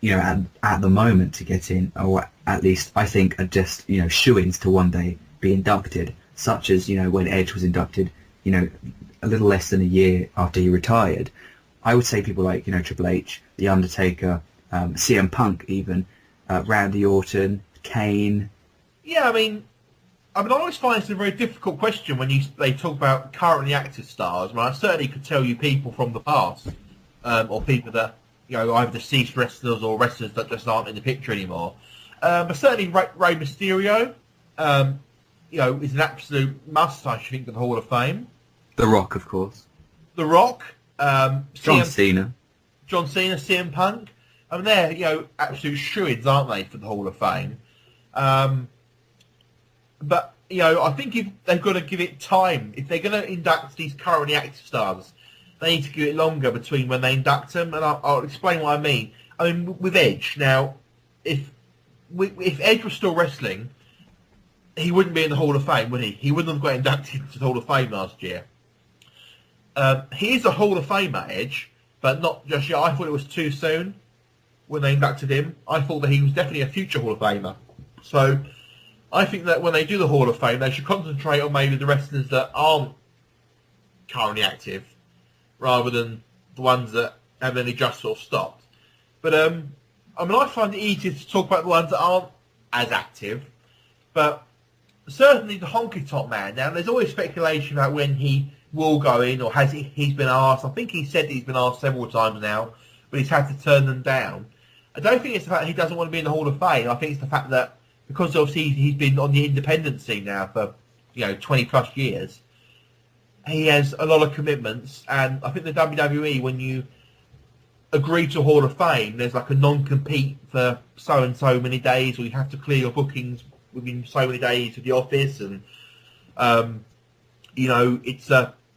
A: at the moment to get in, or at least I think are just, shoo-ins to one day be inducted, such as, when Edge was inducted, a little less than a year after he retired. I would say people like, Triple H, The Undertaker, CM Punk even, Randy Orton, Kane.
B: Yeah, I mean, I always find it's a very difficult question when they talk about currently active stars. I certainly could tell you people from the past, or people that, either deceased wrestlers or wrestlers that just aren't in the picture anymore. But certainly Rey Mysterio, is an absolute must, I think, in the Hall of Fame.
A: The Rock, of course.
B: The Rock,
A: John Cena.
B: John Cena, CM Punk. I mean, they're, absolute shoo-ins, aren't they, for the Hall of Fame? But, I think if they've got to give it time. If they're going to induct these currently active stars, they need to give it longer between when they induct them, and I'll explain what I mean. I mean, with Edge, now, if Edge was still wrestling, he wouldn't be in the Hall of Fame, would he? He wouldn't have got inducted into the Hall of Fame last year. He is a Hall of Famer, Edge, but not just yet. I thought it was too soon when they inducted him. I thought that he was definitely a future Hall of Famer. So I think that when they do the Hall of Fame, they should concentrate on maybe the wrestlers that aren't currently active, rather than the ones that have only just sort of stopped. But I find it easier to talk about the ones that aren't as active. But certainly the Honky Tonk Man. Now, there's always speculation about when he will go in, or he's been asked. I think he said that he's been asked several times now, but he's had to turn them down. I don't think it's the fact that he doesn't want to be in the Hall of Fame. I think it's the fact that because obviously he's been on the independent scene now for 20 plus years, he has a lot of commitments. And I think the WWE, when you agree to a Hall of Fame, there's like a non-compete for so and so many days, or you have to clear your bookings within so many days of the office, and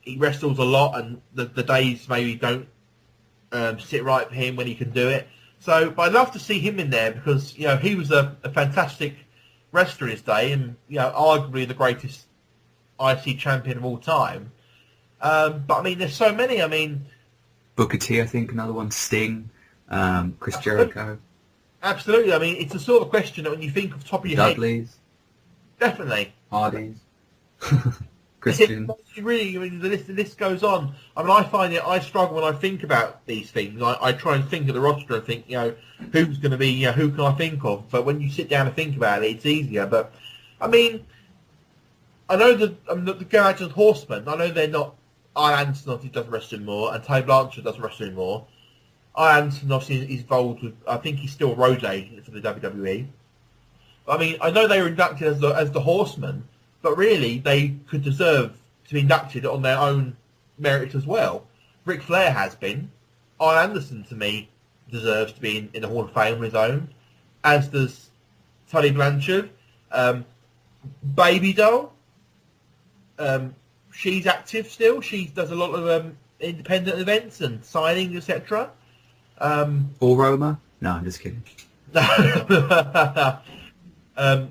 B: he wrestles a lot, and the days maybe don't sit right for him when he can do it. So, but I'd love to see him in there because he was a fantastic wrestler in his day, and arguably the greatest IC champion of all time. But I mean, there's so many. I mean,
A: Booker T, I think another one. Sting, Chris Jericho.
B: Absolutely. I mean, it's the sort of question that when you think off the top of your
A: Dudleys.
B: head... Definitely.
A: Hardys. Christian.
B: Really, I mean, the list goes on. I mean, I find I struggle when I think about these things. I try and think of the roster and think, who's going to be, who can I think of? But when you sit down and think about it, it's easier. But, I mean, I know the Garage and Horsemen, I know they're not... Ian Anderson obviously doesn't wrestle anymore, and Tay Blanchard doesn't wrestle anymore. Ian Anderson obviously is involved with, I think he's still a road agent for the WWE. I mean, I know they were inducted as the Horsemen, but really they could deserve to be inducted on their own merit as well. Ric Flair has been. Ian Anderson, to me, deserves to be in the Hall of Fame on his own, as does Tully Blanchard. Baby Doll, she's active still. She does a lot of independent events and signings, etc.
A: Or Roma? No, I'm just kidding.
B: The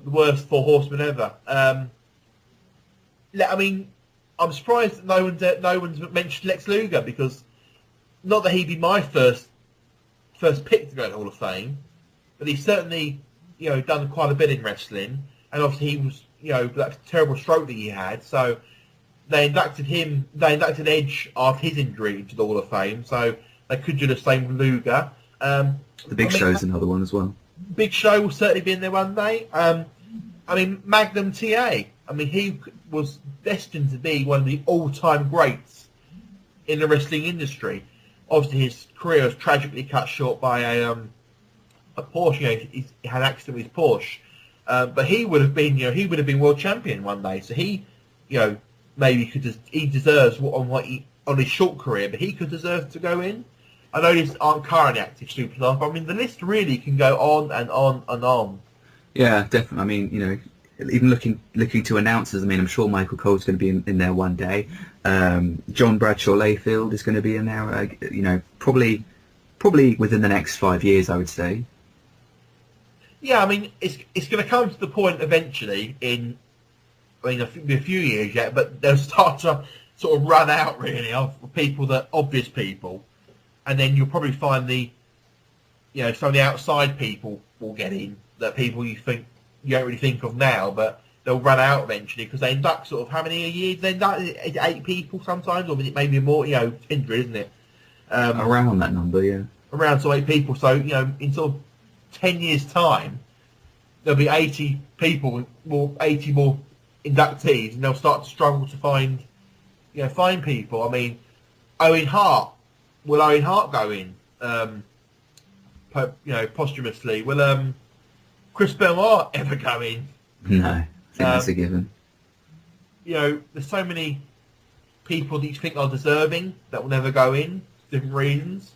B: worst four horsemen ever. I mean, I'm surprised that no one's mentioned Lex Luger, because not that he'd be my first pick to go to the Hall of Fame, but he's certainly done quite a bit in wrestling, and obviously he was that terrible stroke that he had. So they inducted Edge after his injury into the Hall of Fame. So they could do the same with Luger.
A: The Big Show's another one as well.
B: Big Show will certainly be in there one day. I mean, Magnum TA. I mean, he was destined to be one of the all-time greats in the wrestling industry. Obviously, his career was tragically cut short by a Porsche. He had an accident with his Porsche, but he would have been world champion one day. So he, maybe he deserves on his short career, but he could deserve to go in. I know these aren't currently active superstars, but I mean, the list really can go on and on and on.
A: Yeah, definitely. I mean, even looking to announcers, I mean, I'm sure Michael Cole's going to be in there one day. John Bradshaw Layfield is going to be in there, probably within the next 5 years, I would say.
B: Yeah, I mean, it's going to come to the point eventually a few years yet, but they'll start to sort of run out, really, of people obvious people. And then you'll probably find some of the outside people will get in, that people you don't really think of now, but they'll run out eventually, because they induct sort of how many a year? They induct 8 people sometimes, or maybe more, 10, isn't it?
A: Around that number, yeah.
B: Around sort of 8 people. So, in sort of 10 years' time, there'll be 80 people, 80 more inductees, and they'll start to struggle to find people. I mean, Owen Hart. Will Owen Hart go in? Posthumously. Will Chris Benoit ever go in?
A: No, I think that's a given.
B: There's so many people that you think are deserving that will never go in, for different reasons.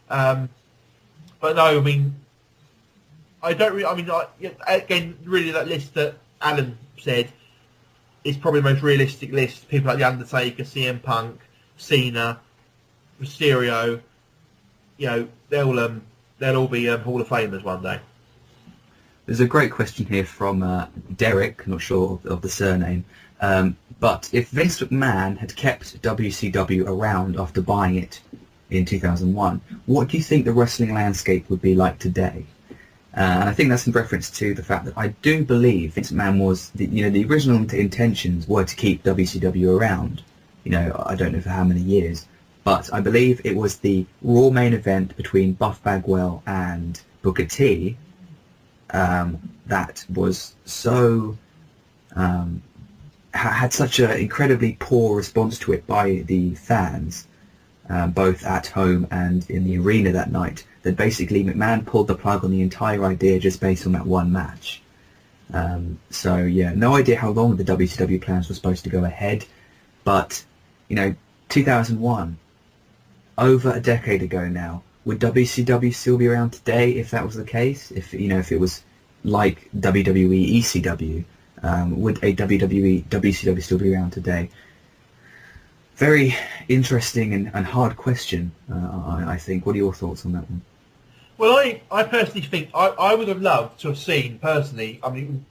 B: But no, I mean, I don't really. I mean, again, really, that list that Alan said is probably the most realistic list. People like The Undertaker, CM Punk, Cena, Mysterio, they'll all be Hall of Famers one day.
A: There's a great question here from Derek, not sure of the surname, but if Vince McMahon had kept WCW around after buying it in 2001, what do you think the wrestling landscape would be like today? And I think that's in reference to the fact that I do believe Vince McMahon was, the original intentions were to keep WCW around, I don't know for how many years, but I believe it was the Raw main event between Buff Bagwell and Booker T that was so, had such an incredibly poor response to it by the fans, both at home and in the arena that night, that basically McMahon pulled the plug on the entire idea just based on that one match. So yeah, no idea how long the WCW plans were supposed to go ahead, but 2001, over a decade ago now, would WCW still be around today if that was the case? If it was like WWE ECW, would a WWE WCW still be around today? Very interesting and hard question, I think. What are your thoughts on that one?
B: Well, I personally think I would have loved to have seen, personally, I mean,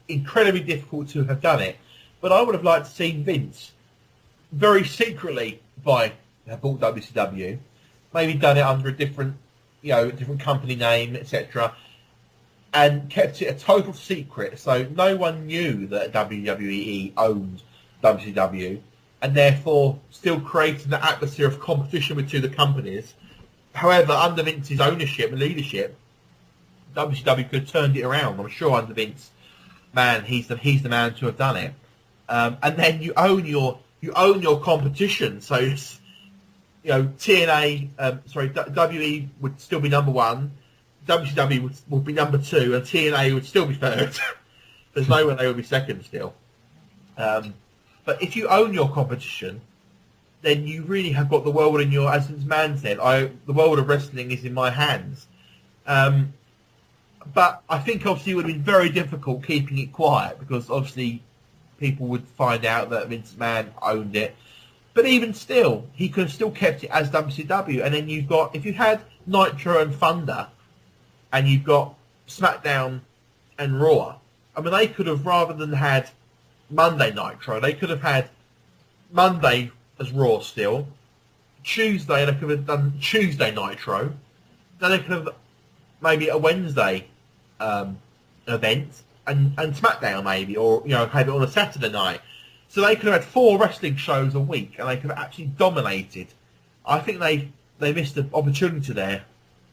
B: incredibly difficult to have done it, but I would have liked to have seen Vince very secretly bought WCW, maybe done it under a different company name, etc., and kept it a total secret, so no one knew that WWE owned WCW, and therefore still creating the atmosphere of competition between the companies. However, under Vince's ownership and leadership, WCW could have turned it around. I'm sure under Vince, he's the man to have done it. And then you own your competition. So it's, WWE would still be number one, WCW would be number two, and TNA would still be third. There's no way they would be second still. But if you own your competition, then you really have got the world in your, as Vince McMahon said, the world of wrestling is in my hands. But I think obviously it would have been very difficult keeping it quiet, because obviously people would find out that Vince McMahon owned it. But even still, he could have still kept it as WCW. And then you've got, if you had Nitro and Thunder, and you've got SmackDown and Raw, I mean, they could have, rather than had Monday Nitro, they could have had Monday as Raw still, Tuesday they could have done Tuesday Nitro, then they could have maybe a Wednesday event and SmackDown maybe, or have it on a Saturday night. So they could have had 4 wrestling shows a week, and they could have actually dominated. I think they missed the opportunity there,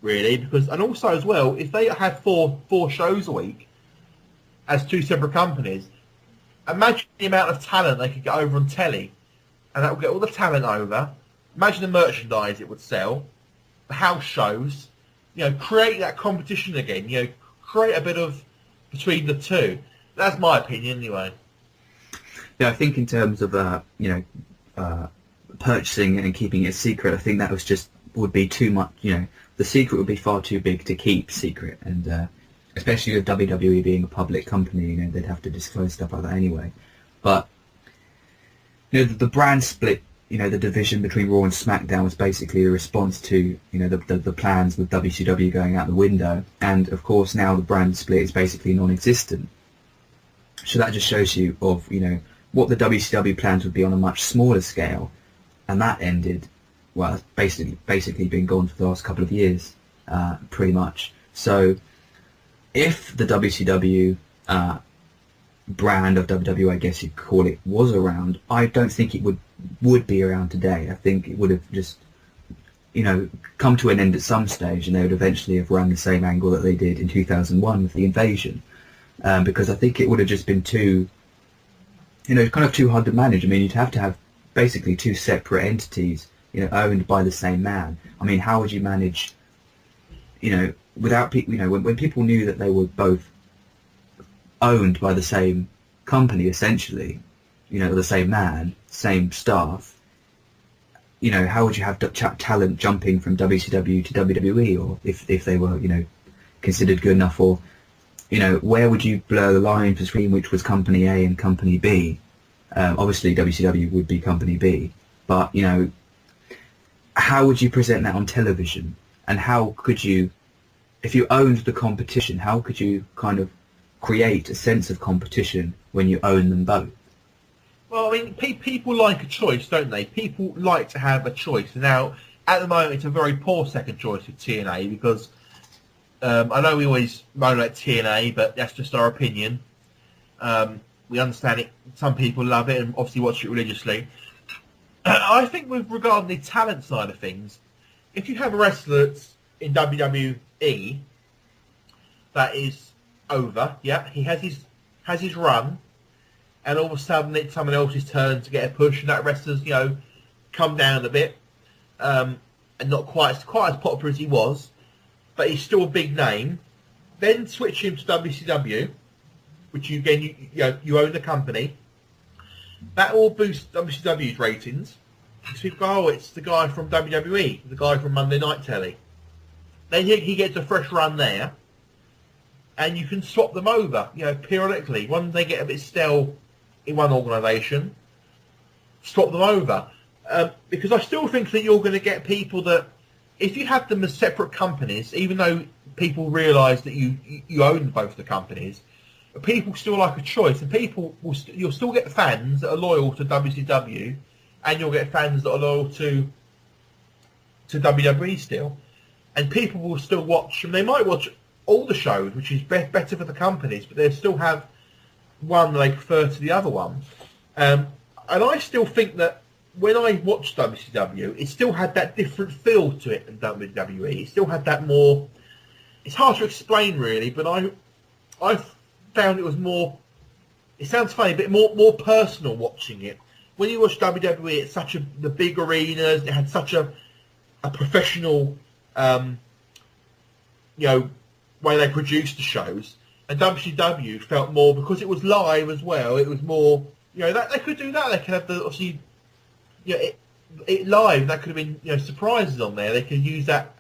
B: really, because, and also as well, if they had four shows a week as 2 separate companies, imagine the amount of talent they could get over on telly, and that would get all the talent over. Imagine the merchandise it would sell, the house shows, create that competition again, create a bit of between the two. That's my opinion anyway.
A: Yeah, I think in terms of purchasing and keeping it secret, I think that would be too much. The secret would be far too big to keep secret, and especially with WWE being a public company, they'd have to disclose stuff like that anyway. But the brand split, the division between Raw and SmackDown was basically a response to the plans with WCW going out the window, and of course now the brand split is basically non-existent. So that just shows you of what the WCW plans would be on a much smaller scale, and that ended, well, basically been gone for the last couple of years, pretty much. So if the WCW brand of WWE, I guess you'd call it, was around, I don't think it would be around today. I think it would have just come to an end at some stage, and they would eventually have run the same angle that they did in 2001 with the invasion, because I think it would have just been too kind of too hard to manage. I mean, you'd have to have basically 2 separate entities, owned by the same man. I mean, how would you manage, without people, when people knew that they were both owned by the same company, essentially, the same man, same staff, how would you have talent jumping from WCW to WWE, or if they were, considered good enough, or, where would you blur the line between which was Company A and Company B? Obviously, WCW would be Company B, but, how would you present that on television? And how could you, if you owned the competition, how could you kind of create a sense of competition when you own them both?
B: Well, I mean, people like a choice, don't they? People like to have a choice. Now, at the moment, it's a very poor second choice with TNA because I know we always moan at TNA, but that's just our opinion. We understand it. Some people love it and obviously watch it religiously. I think with regard to the talent side of things, if you have a wrestler that's in WWE that is over, yeah, he has his run, and all of a sudden it's someone else's turn to get a push, and that wrestler's, come down a bit, and not quite as popular as he was, but he's still a big name. Then switch him to WCW, which you own the company. That will boost WCW's ratings. Because people go, it's the guy from WWE, the guy from Monday Night Telly. Then he gets a fresh run there, and you can swap them over, periodically. When they get a bit stale in one organisation, swap them over. Because I still think that you're going to get people that, if you have them as separate companies, even though people realise that you own both the companies, people still like a choice, and you'll still get fans that are loyal to WCW, and you'll get fans that are loyal to WWE still, and people will still watch, and they might watch all the shows, which is better for the companies, but they still have one they prefer to the other one. And I still think that when I watched WCW, it still had that different feel to it than WWE. It still had that more. It's hard to explain really, but I found it was more. It sounds funny, but more personal watching it. When you watch WWE, it's the big arenas. It had such a professional, way they produced the shows. And WCW felt more, because it was live as well. It was more, that they could do that. They could have obviously, it live. That could have been, surprises on there. They could use that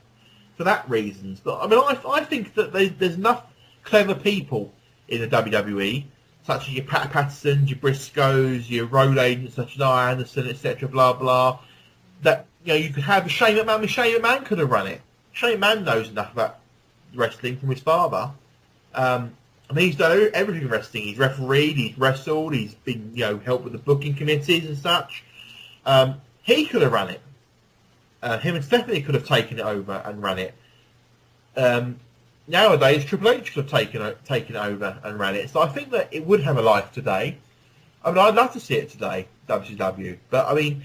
B: for that reasons. But I mean, I think that there's enough clever people in the WWE, such as your Pat Pattersons, your Briscoes, your road agents such as I Anderson, etc., blah blah. That you could have a Shane McMahon. Shane McMahon could have run it. Shane McMahon knows enough about wrestling from his father. He's done everything in wrestling. He's refereed, he's wrestled, he's been helped with the booking committees and such. He could have run it. Him and Stephanie could have taken it over and run it. Nowadays, Triple H could have taken it over and ran it. So I think that it would have a life today. I mean, I'd love to see it today, WCW. But I mean,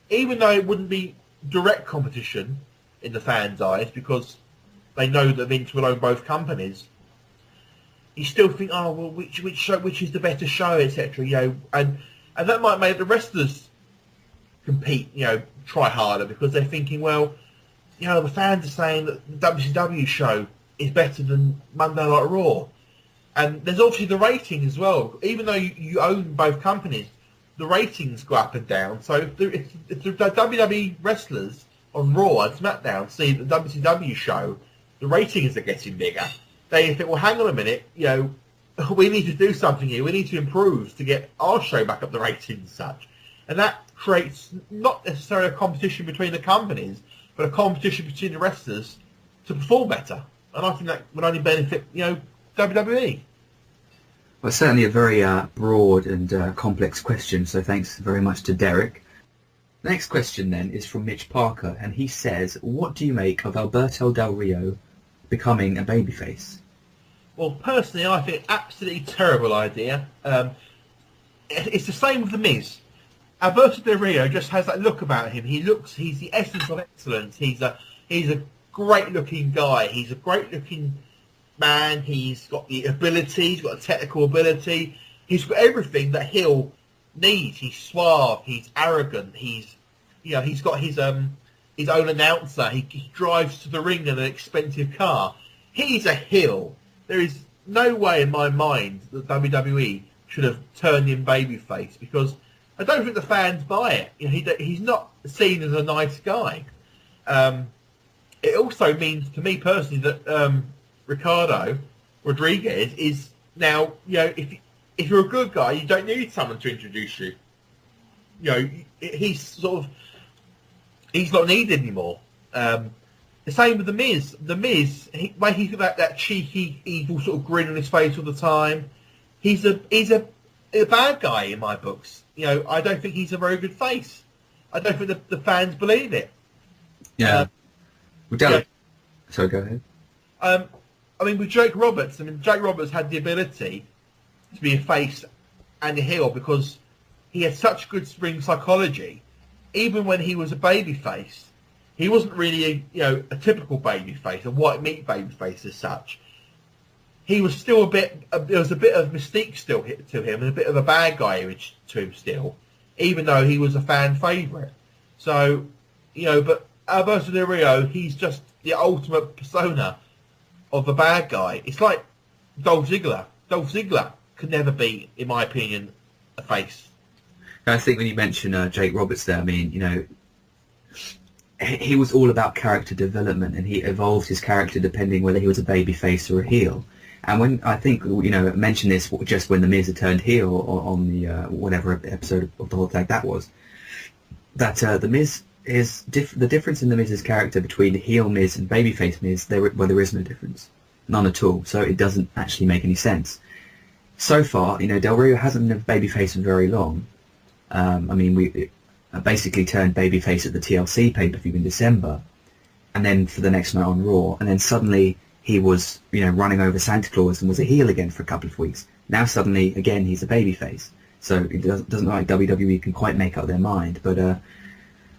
B: even though it wouldn't be direct competition in the fans' eyes, because they know that Vince will own both companies, you still think, oh well, which is the better show, etc. And that might make the wrestlers compete, try harder, because they're thinking, well, the fans are saying that the WCW show is better than Monday Night Raw. And there's obviously the rating as well. Even though you own both companies, the ratings go up and down. So if the WWE wrestlers on Raw and SmackDown see the WCW show, the ratings are getting bigger. They think, well, hang on a minute, we need to do something here. We need to improve to get our show back up the ratings and such. And that creates not necessarily a competition between the companies, but a competition between the wrestlers to perform better. And I think that would only benefit, WWE.
A: Well, certainly a very broad and complex question, so thanks very much to Derek. The next question then is from Mitch Parker, and he says, what do you make of Alberto Del Rio becoming a babyface?
B: Well, personally, I think absolutely terrible idea. It's the same with The Miz. Alberto Del Rio just has that look about him. He's the essence of excellence. He's a great-looking guy. He's a great-looking man. He's got the ability. He's got the technical ability. He's got everything that heel needs. He's suave. He's arrogant. He's got his own announcer. He drives to the ring in an expensive car. He's a heel. There is no way in my mind that WWE should have turned him babyface, because I don't think the fans buy it. You know, he's not seen as a nice guy. It also means to me personally that Ricardo Rodriguez is now, you know, if you're a good guy, you don't need someone to introduce you. You know, he's not needed anymore. The same with The Miz. The Miz, when he's got that cheeky, evil sort of grin on his face all the time, he's a bad guy in my books. You know, I don't think he's a very good face. I don't think the fans believe it.
A: Yeah.
B: Yeah.
A: Sorry, go ahead.
B: I mean, with Jake Roberts, Jake Roberts had the ability to be a face and a heel because he had such good ring psychology. Even when he was a baby face, he wasn't really a typical baby face, a white meat baby face as such. He was still there was a bit of mystique still to him and a bit of a bad guy image to him still, even though he was a fan favourite. So, but Alberto Del Rio, he's just the ultimate persona of a bad guy. It's like Dolph Ziggler. Dolph Ziggler could never be, in my opinion, a face.
A: I think when you mention Jake Roberts there, I mean, he was all about character development, and he evolved his character depending whether he was a baby face or a heel. And when I think, I mentioned this just when The Miz had turned heel on the whatever episode of the whole tag that was, that The Miz is the difference in The Miz's character between heel Miz and babyface Miz, there is no difference, none at all. So it doesn't actually make any sense. So far, Del Rio hasn't been a babyface for very long. We basically turned babyface at the TLC pay-per-view in December, and then for the next night on Raw, and then suddenly he was, running over Santa Claus and was a heel again for a couple of weeks. Now suddenly, again, he's a babyface. So it doesn't look like WWE can quite make up their mind. But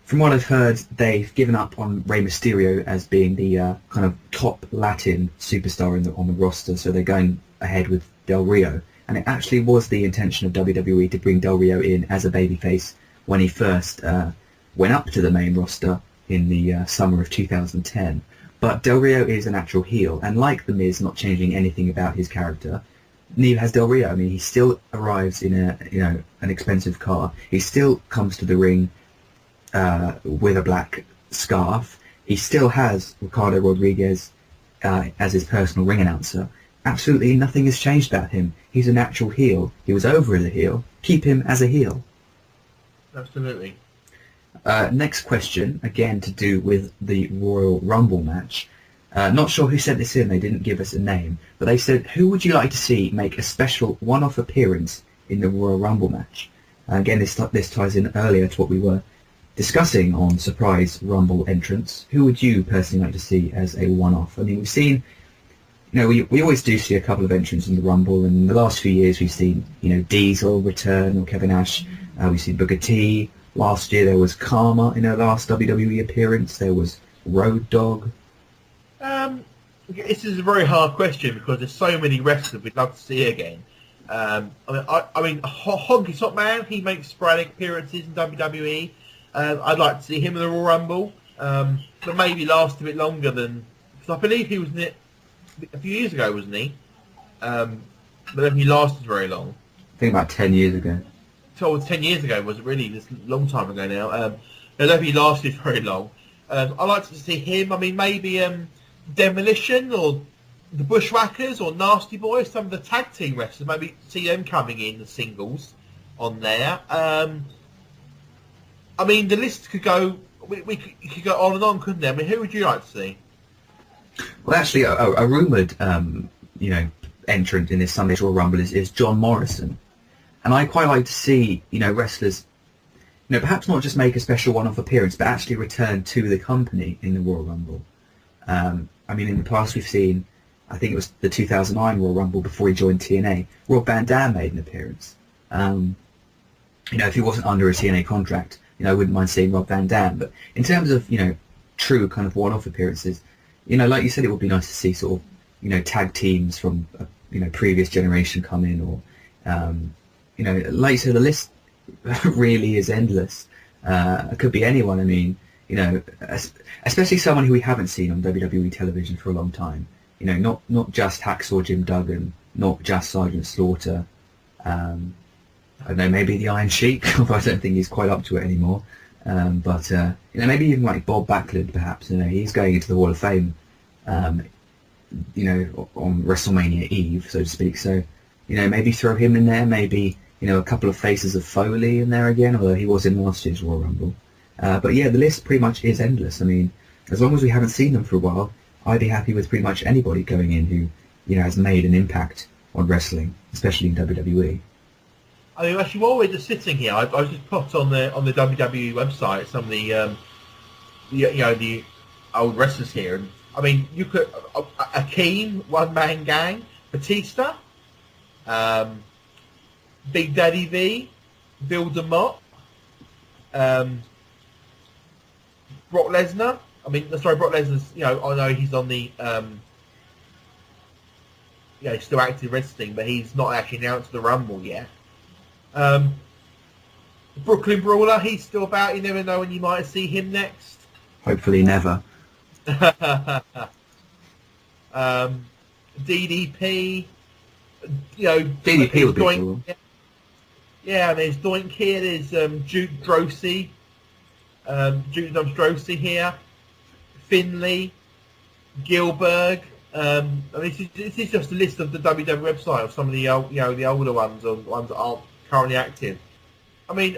A: from what I've heard, they've given up on Rey Mysterio as being the kind of top Latin superstar on the roster, so they're going ahead with Del Rio. And it actually was the intention of WWE to bring Del Rio in as a babyface when he first went up to the main roster in the summer of 2010. But Del Rio is a natural heel, and like The Miz, not changing anything about his character, neither has Del Rio. I mean, he still arrives in an expensive car. He still comes to the ring with a black scarf. He still has Ricardo Rodriguez as his personal ring announcer. Absolutely nothing has changed about him. He's a natural heel. He was over as a heel. Keep him as a heel.
B: Absolutely.
A: Next question, again to do with the Royal Rumble match. Not sure who sent this in, they didn't give us a name, but they said, who would you like to see make a special one-off appearance in the Royal Rumble match? Again, this ties in earlier to what we were discussing on surprise Rumble entrance. Who would you personally like to see as a one-off? I mean, we've seen, we always do see a couple of entrants in the Rumble, and in the last few years we've seen, Diesel return, or Kevin Nash, we've seen Booker T. Last year there was Karma in her last WWE appearance. There was Road Dogg.
B: This is a very hard question because there's so many wrestlers we'd love to see again. Honky Tonk Man, he makes sporadic appearances in WWE. I'd like to see him in the Royal Rumble, but maybe last a bit longer than... Because I believe he was in it a few years ago, wasn't he? But then he lasted very long.
A: I think about 10 years ago.
B: So 10 years ago, was it really? This long time ago now. I don't think he lasted very long. I'd like to see him. I mean, maybe Demolition or the Bushwhackers or Nasty Boys, some of the tag team wrestlers. Maybe see them coming in, the singles on there. I mean, the list could go... We could go on and on, couldn't they? I mean, who would you like to see?
A: Well, actually, a rumoured, entrant in this Sunday's Royal Rumble is John Morrison. And I quite like to see, wrestlers, perhaps not just make a special one-off appearance, but actually return to the company in the Royal Rumble. I mean, in the past we've seen, I think it was the 2009 Royal Rumble before he joined TNA, Rob Van Dam made an appearance. If he wasn't under a TNA contract, I wouldn't mind seeing Rob Van Dam. But in terms of, true kind of one-off appearances, like you said, it would be nice to see sort of, tag teams from, previous generation come in, or, like you said, the list really is endless. It could be anyone. I mean, especially someone who we haven't seen on WWE television for a long time. Not just Hacksaw Jim Duggan, not just Sergeant Slaughter. I don't know, maybe the Iron Sheik, although I don't think he's quite up to it anymore. But maybe even like Bob Backlund, perhaps. He's going into the Hall of Fame. On WrestleMania Eve, so to speak. So, maybe throw him in there. Maybe a couple of faces of Foley in there again, although he was in last year's Royal Rumble. But yeah, the list pretty much is endless. I mean, as long as we haven't seen them for a while, I'd be happy with pretty much anybody going in who has made an impact on wrestling, especially in WWE.
B: I mean, actually, while we're just sitting here, I just put on the WWE website some of the old wrestlers here, and I mean, you could Akeem, One Man Gang, Batista, Big Daddy V, Bill DeMott, Brock Lesnar. I mean, sorry, Brock Lesnar's. I know he's on the. He's still active wrestling, but he's not actually announced the Rumble yet. Brooklyn Brawler, he's still about. You never know when you might see him next.
A: Hopefully, never.
B: DDP,
A: DDP would be cool.
B: Yeah, there's Doink here. There's Duke Drosy, Drosy here. Finley, Gilbert. This is just a list of the WWE website of some of the the older ones or ones that aren't currently active. I mean,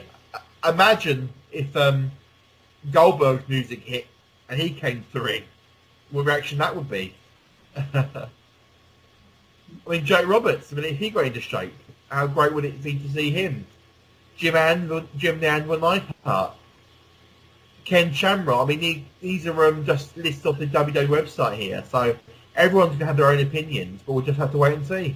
B: imagine if Goldberg's music hit and he came through. What reaction that would be? I mean, Jake Roberts. I mean, if he got into shape, how great would it be to see him? Jim the Anvil Neidhart, Ken Shamrock. I mean, these are just lists off the WWE website here, so everyone's going to have their own opinions, but we'll just have to wait and see.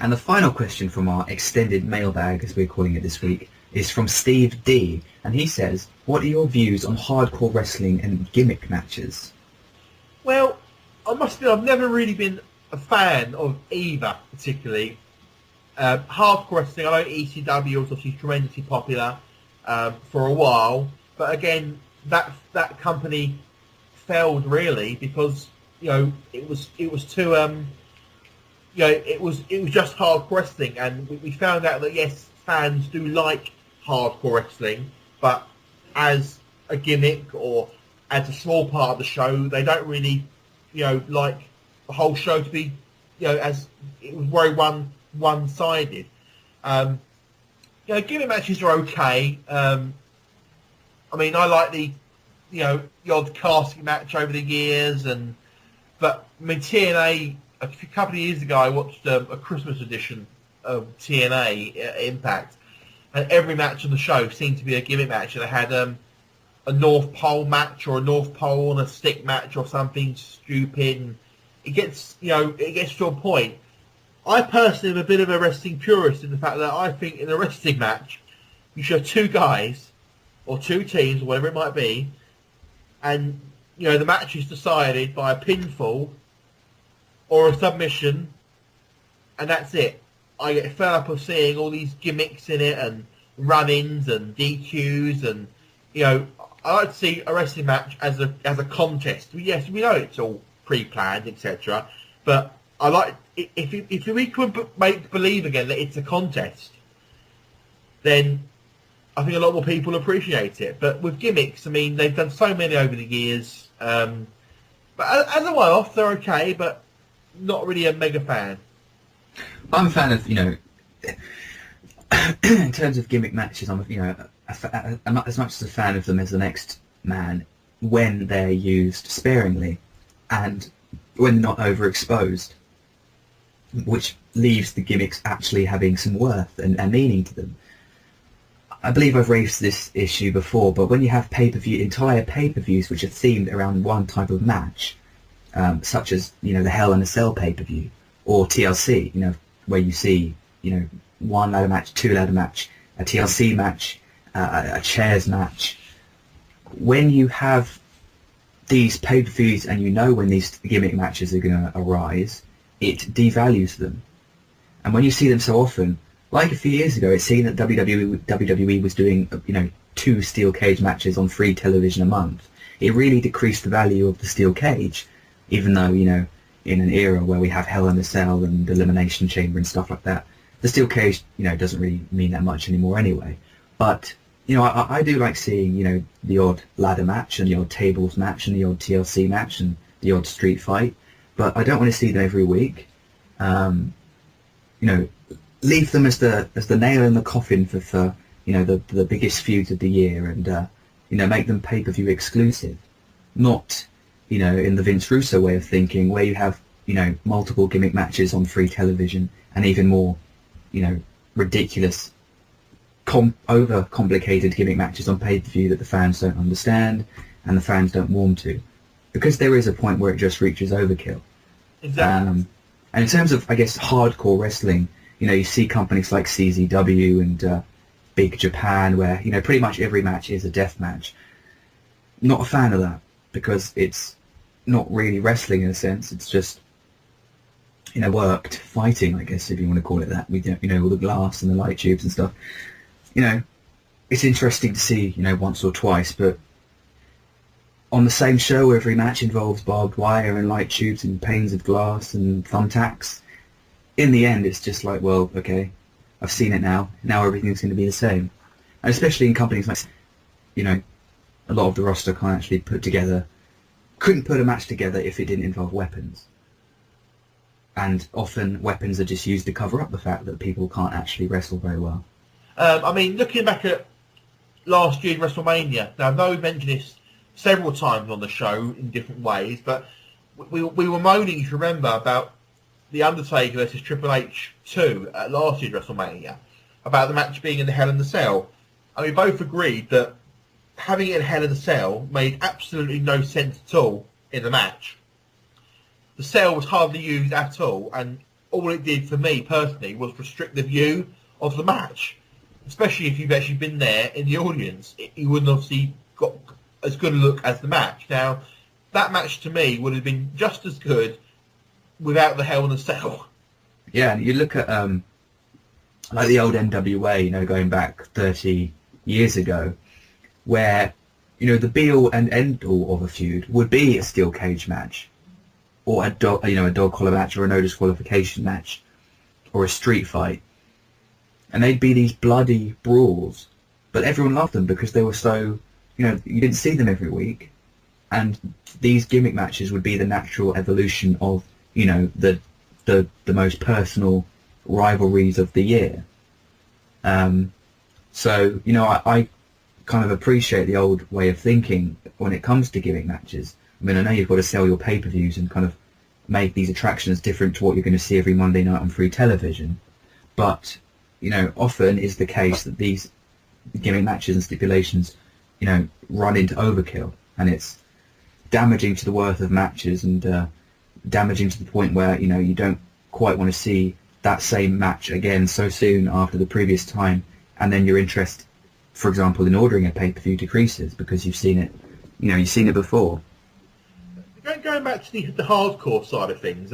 A: And the final question from our extended mailbag, as we're calling it this week, is from Steve D. And he says, what are your views on hardcore wrestling and gimmick matches?
B: Well, I must admit, I've never really been a fan of either, particularly. Hardcore wrestling, I know ECW was obviously tremendously popular for a while, but again, that company failed really because it was too it was just hardcore wrestling, and we found out that yes, fans do like hardcore wrestling, but as a gimmick or as a small part of the show, they don't really like the whole show to be as it was very one-sided. Gimmick matches are okay. I mean, I like the odd casket match over the years, but I mean TNA. A couple of years ago, I watched a Christmas edition of TNA Impact, and every match on the show seemed to be a gimmick match. And they had a North Pole match or a North Pole on a stick match or something stupid. And it gets to a point. I personally am a bit of a wrestling purist in the fact that I think in a wrestling match, you should have two guys or two teams or whatever it might be, and the match is decided by a pinfall or a submission, and that's it. I get fed up of seeing all these gimmicks in it and run-ins and DQs, and I like to see a wrestling match as a contest. Yes, we know it's all pre-planned, etc. But I like if we could make believe again that it's a contest, then I think a lot more people appreciate it. But with gimmicks, I mean, they've done so many over the years. But as a one-off, they're okay, but not really a mega fan.
A: I'm a fan of, in terms of gimmick matches, I'm not as much as a fan of them as the next man when they're used sparingly and when not overexposed, which leaves the gimmicks actually having some worth and meaning to them. I believe I've raised this issue before, but when you have entire pay-per-views which are themed around one type of match, such as the Hell in a Cell pay-per-view or TLC, where you see one ladder match, two ladder match, a TLC match, a chairs match. When you have these pay-per-views and when these gimmick matches are going to arise, it devalues them. And when you see them so often, like a few years ago, it seemed that WWE was doing 2 steel cage matches on free television a month. It really decreased the value of the steel cage, even though in an era where we have Hell in a Cell and Elimination Chamber and stuff like that, the steel cage, doesn't really mean that much anymore anyway. But, I do like seeing, the odd ladder match and the odd tables match and the odd TLC match and the odd street fight. But I don't want to see them every week. Leave them as the nail in the coffin for the biggest feuds of the year, and make them pay-per-view exclusive. Not, in the Vince Russo way of thinking, where you have, multiple gimmick matches on free television and even more, ridiculous, over-complicated gimmick matches on pay-per-view that the fans don't understand and the fans don't warm to. Because there is a point where it just reaches overkill.
B: Exactly.
A: And in terms of, I guess, hardcore wrestling, you see companies like CZW and Big Japan where, pretty much every match is a death match. Not a fan of that, because it's not really wrestling in a sense. It's just, worked fighting, I guess, if you want to call it that, with, all the glass and the light tubes and stuff. It's interesting to see, once or twice, but on the same show where every match involves barbed wire and light tubes and panes of glass and thumbtacks, in the end it's just like, well, okay, I've seen it now everything's going to be the same. And especially in companies like, a lot of the roster couldn't put a match together if it didn't involve weapons. And often weapons are just used to cover up the fact that people can't actually wrestle very well.
B: Looking back at last year's WrestleMania, now I know we've mentioned this several times on the show in different ways, but we were moaning, if you remember, about The Undertaker versus Triple H 2 at last year's WrestleMania, about the match being in the Hell in the Cell. And we both agreed that having it in Hell in the Cell made absolutely no sense at all in the match. The cell was hardly used at all, and all it did for me personally was restrict the view of the match. Especially if you've actually been there in the audience, you wouldn't obviously got as good a look as the match. Now, that match to me would have been just as good without the Hell in the Cell.
A: Yeah, and you look at like the old NWA, going back 30 years ago, where the be-all and end-all of a feud would be a steel cage match, or a dog collar match, or a no disqualification match, or a street fight, and they'd be these bloody brawls, but everyone loved them because they were so, you didn't see them every week, and these gimmick matches would be the natural evolution of the most personal rivalries of the year. So I kind of appreciate the old way of thinking when it comes to gimmick matches. I know you've got to sell your pay-per-views and kind of make these attractions different to what you're going to see every Monday night on free television, but often is the case that these gimmick matches and stipulations run into overkill, and it's damaging to the worth of matches, and damaging to the point where you don't quite want to see that same match again so soon after the previous time, and then your interest, for example, in ordering a pay-per-view decreases because you've seen it before.
B: Going back to the hardcore side of things,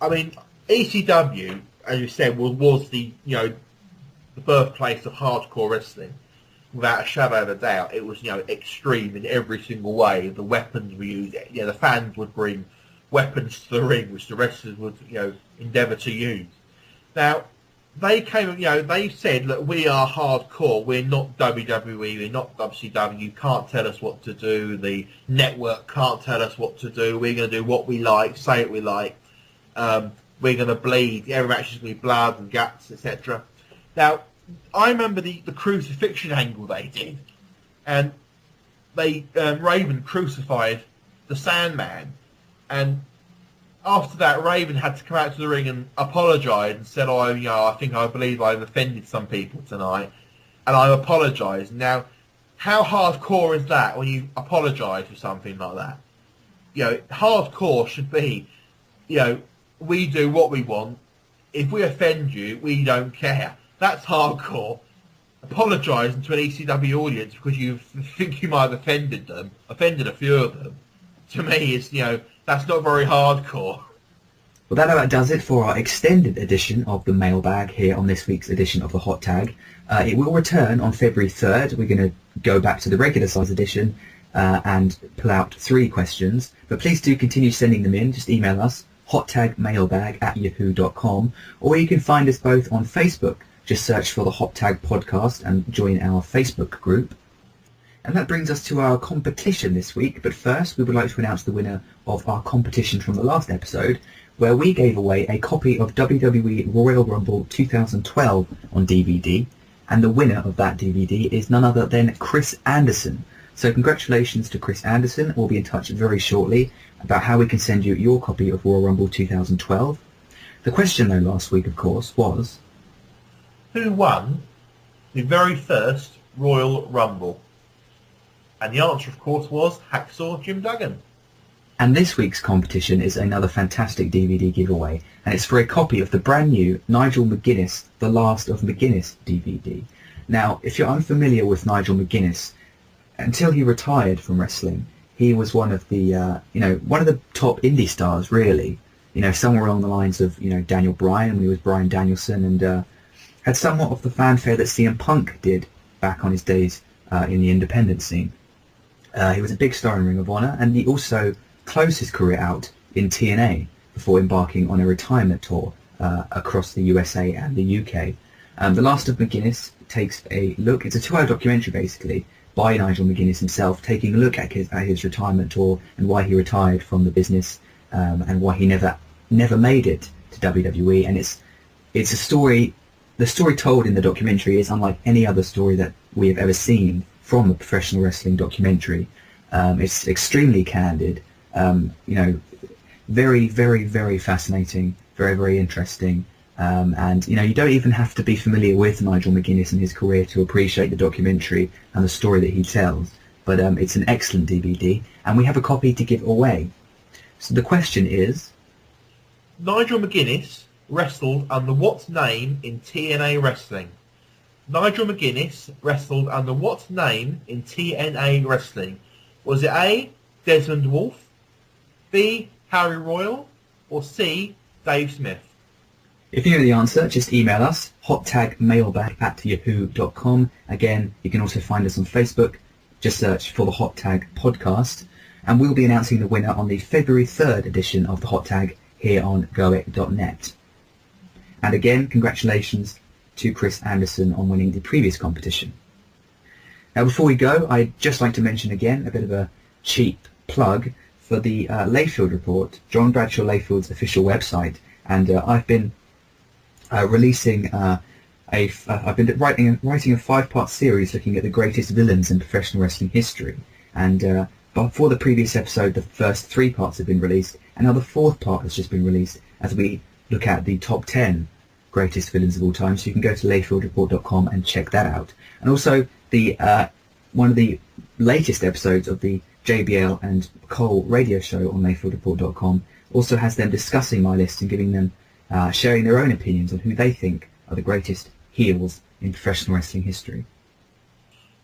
B: ECW, as you said, was the the birthplace of hardcore wrestling. Without a shadow of a doubt, it was extreme in every single way. The weapons were used. The fans would bring weapons to the ring, which the wrestlers would endeavour to use. Now they came, they said, look, we are hardcore. We're not WWE. We're not WCW. You can't tell us what to do. The network can't tell us what to do. We're going to do what we like, say what we like. We're going to bleed. Every match is going to be blood and guts, etc. Now, I remember the crucifixion angle they did, and they Raven crucified the Sandman, and after that, Raven had to come out to the ring and apologise and said, I believe I've offended some people tonight, and I apologise. Now, how hardcore is that when you apologise for something like that? Hardcore should be, we do what we want. If we offend you, we don't care. That's hardcore. Apologising to an ECW audience because you think you might have offended a few of them, to me is, that's not very hardcore.
A: Well, that about does it for our extended edition of the mailbag here on this week's edition of the Hot Tag. It will return on February 3rd. We're going to go back to the regular size edition and pull out 3 questions. But please do continue sending them in. Just email us, hottagmailbag@yahoo.com, or you can find us both on Facebook. Just search for the Hot Tag Podcast and join our Facebook group. And that brings us to our competition this week, but first we would like to announce the winner of our competition from the last episode, where we gave away a copy of WWE Royal Rumble 2012 on DVD, and the winner of that DVD is none other than Chris Anderson. So congratulations to Chris Anderson. We'll be in touch very shortly about how we can send you your copy of Royal Rumble 2012. The question though last week, of course, was...
B: who won the very first Royal Rumble? And the answer, of course, was Hacksaw Jim Duggan.
A: And this week's competition is another fantastic DVD giveaway, and it's for a copy of the brand new Nigel McGuinness, The Last of McGuinness DVD. Now, if you're unfamiliar with Nigel McGuinness, until he retired from wrestling, he was one of the, one of the top indie stars, really. Somewhere along the lines of, Daniel Bryan, when he was Bryan Danielson, and had somewhat of the fanfare that CM Punk did back on his days in the independent scene. He was a big star in Ring of Honor, and he also closed his career out in TNA before embarking on a retirement tour across the USA and the UK. The Last of McGuinness takes a look, it's a 2-hour documentary basically, by Nigel McGuinness himself, taking a look at his retirement tour and why he retired from the business, and why he never made it to WWE. And it's a story, the story told in the documentary is unlike any other story that we have ever seen from a professional wrestling documentary. It's extremely candid, very, very, very fascinating, very, very interesting. And you don't even have to be familiar with Nigel McGuinness and his career to appreciate the documentary and the story that he tells. But it's an excellent DVD, and we have a copy to give away. So the question is...
B: Nigel McGuinness wrestled under what name in TNA wrestling? Nigel McGuinness wrestled under what name in TNA wrestling? Was it A, Desmond Wolfe, B, Harry Royal, or C, Dave Smith?
A: If you know the answer, just email us, hottagmailbag@yahoo.com. Again, you can also find us on Facebook. Just search for the Hot Tag Podcast. And we'll be announcing the winner on the February 3rd edition of the Hot Tag here on goic.net. And again, congratulations to Chris Anderson on winning the previous competition. Now, before we go, I'd just like to mention again a bit of a cheap plug for the Layfield Report, John Bradshaw Layfield's official website. And I've been I've been writing a 5-part series looking at the greatest villains in professional wrestling history. And before the previous episode, the first 3 parts have been released, and now the 4th part has just been released as we look at the top 10 greatest villains of all time. So you can go to layfieldreport.com and check that out. And also the one of the latest episodes of the JBL and Cole radio show on layfieldreport.com also has them discussing my list and giving them sharing their own opinions on who they think are the greatest heels in professional wrestling history.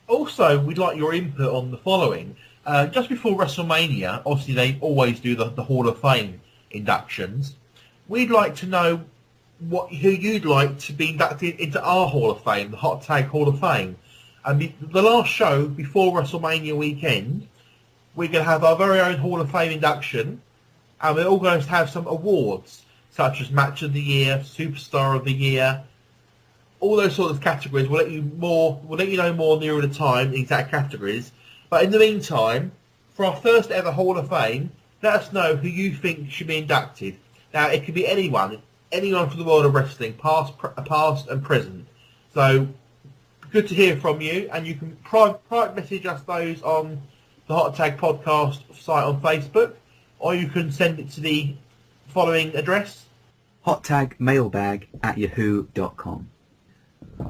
B: Also, we'd like your input on the following. Just before WrestleMania, obviously they always do the Hall of Fame inductions. We'd like to know who you'd like to be inducted into our Hall of Fame, the Hot Tag Hall of Fame. And the last show before WrestleMania weekend, we're going to have our very own Hall of Fame induction, and we're all going to have some awards, such as Match of the Year, Superstar of the Year, all those sorts of categories. We'll let you know more nearer the time, the exact categories. But in the meantime, for our first ever Hall of Fame, let us know who you think should be inducted. Now, it could be anyone from the world of wrestling, past and present. So, good to hear from you, and you can private message us those on the Hot Tag Podcast site on Facebook, or you can send it to the following address:
A: hottagmailbag@yahoo.com.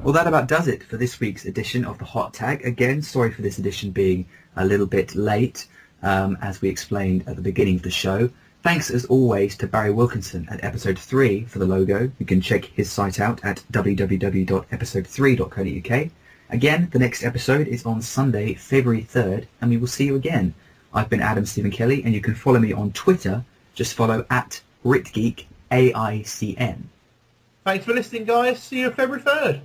A: Well, that about does it for this week's edition of the Hot Tag. Again, sorry for this edition being a little bit late, as we explained at the beginning of the show. Thanks, as always, to Barry Wilkinson at Episode 3 for the logo. You can check his site out at www.episode3.co.uk. Again, the next episode is on Sunday, February 3rd, and we will see you again. I've been Adam Stephen Kelly, and you can follow me on Twitter. Just follow at RitGeek, AICN.
B: Thanks for listening, guys. See you February 3rd.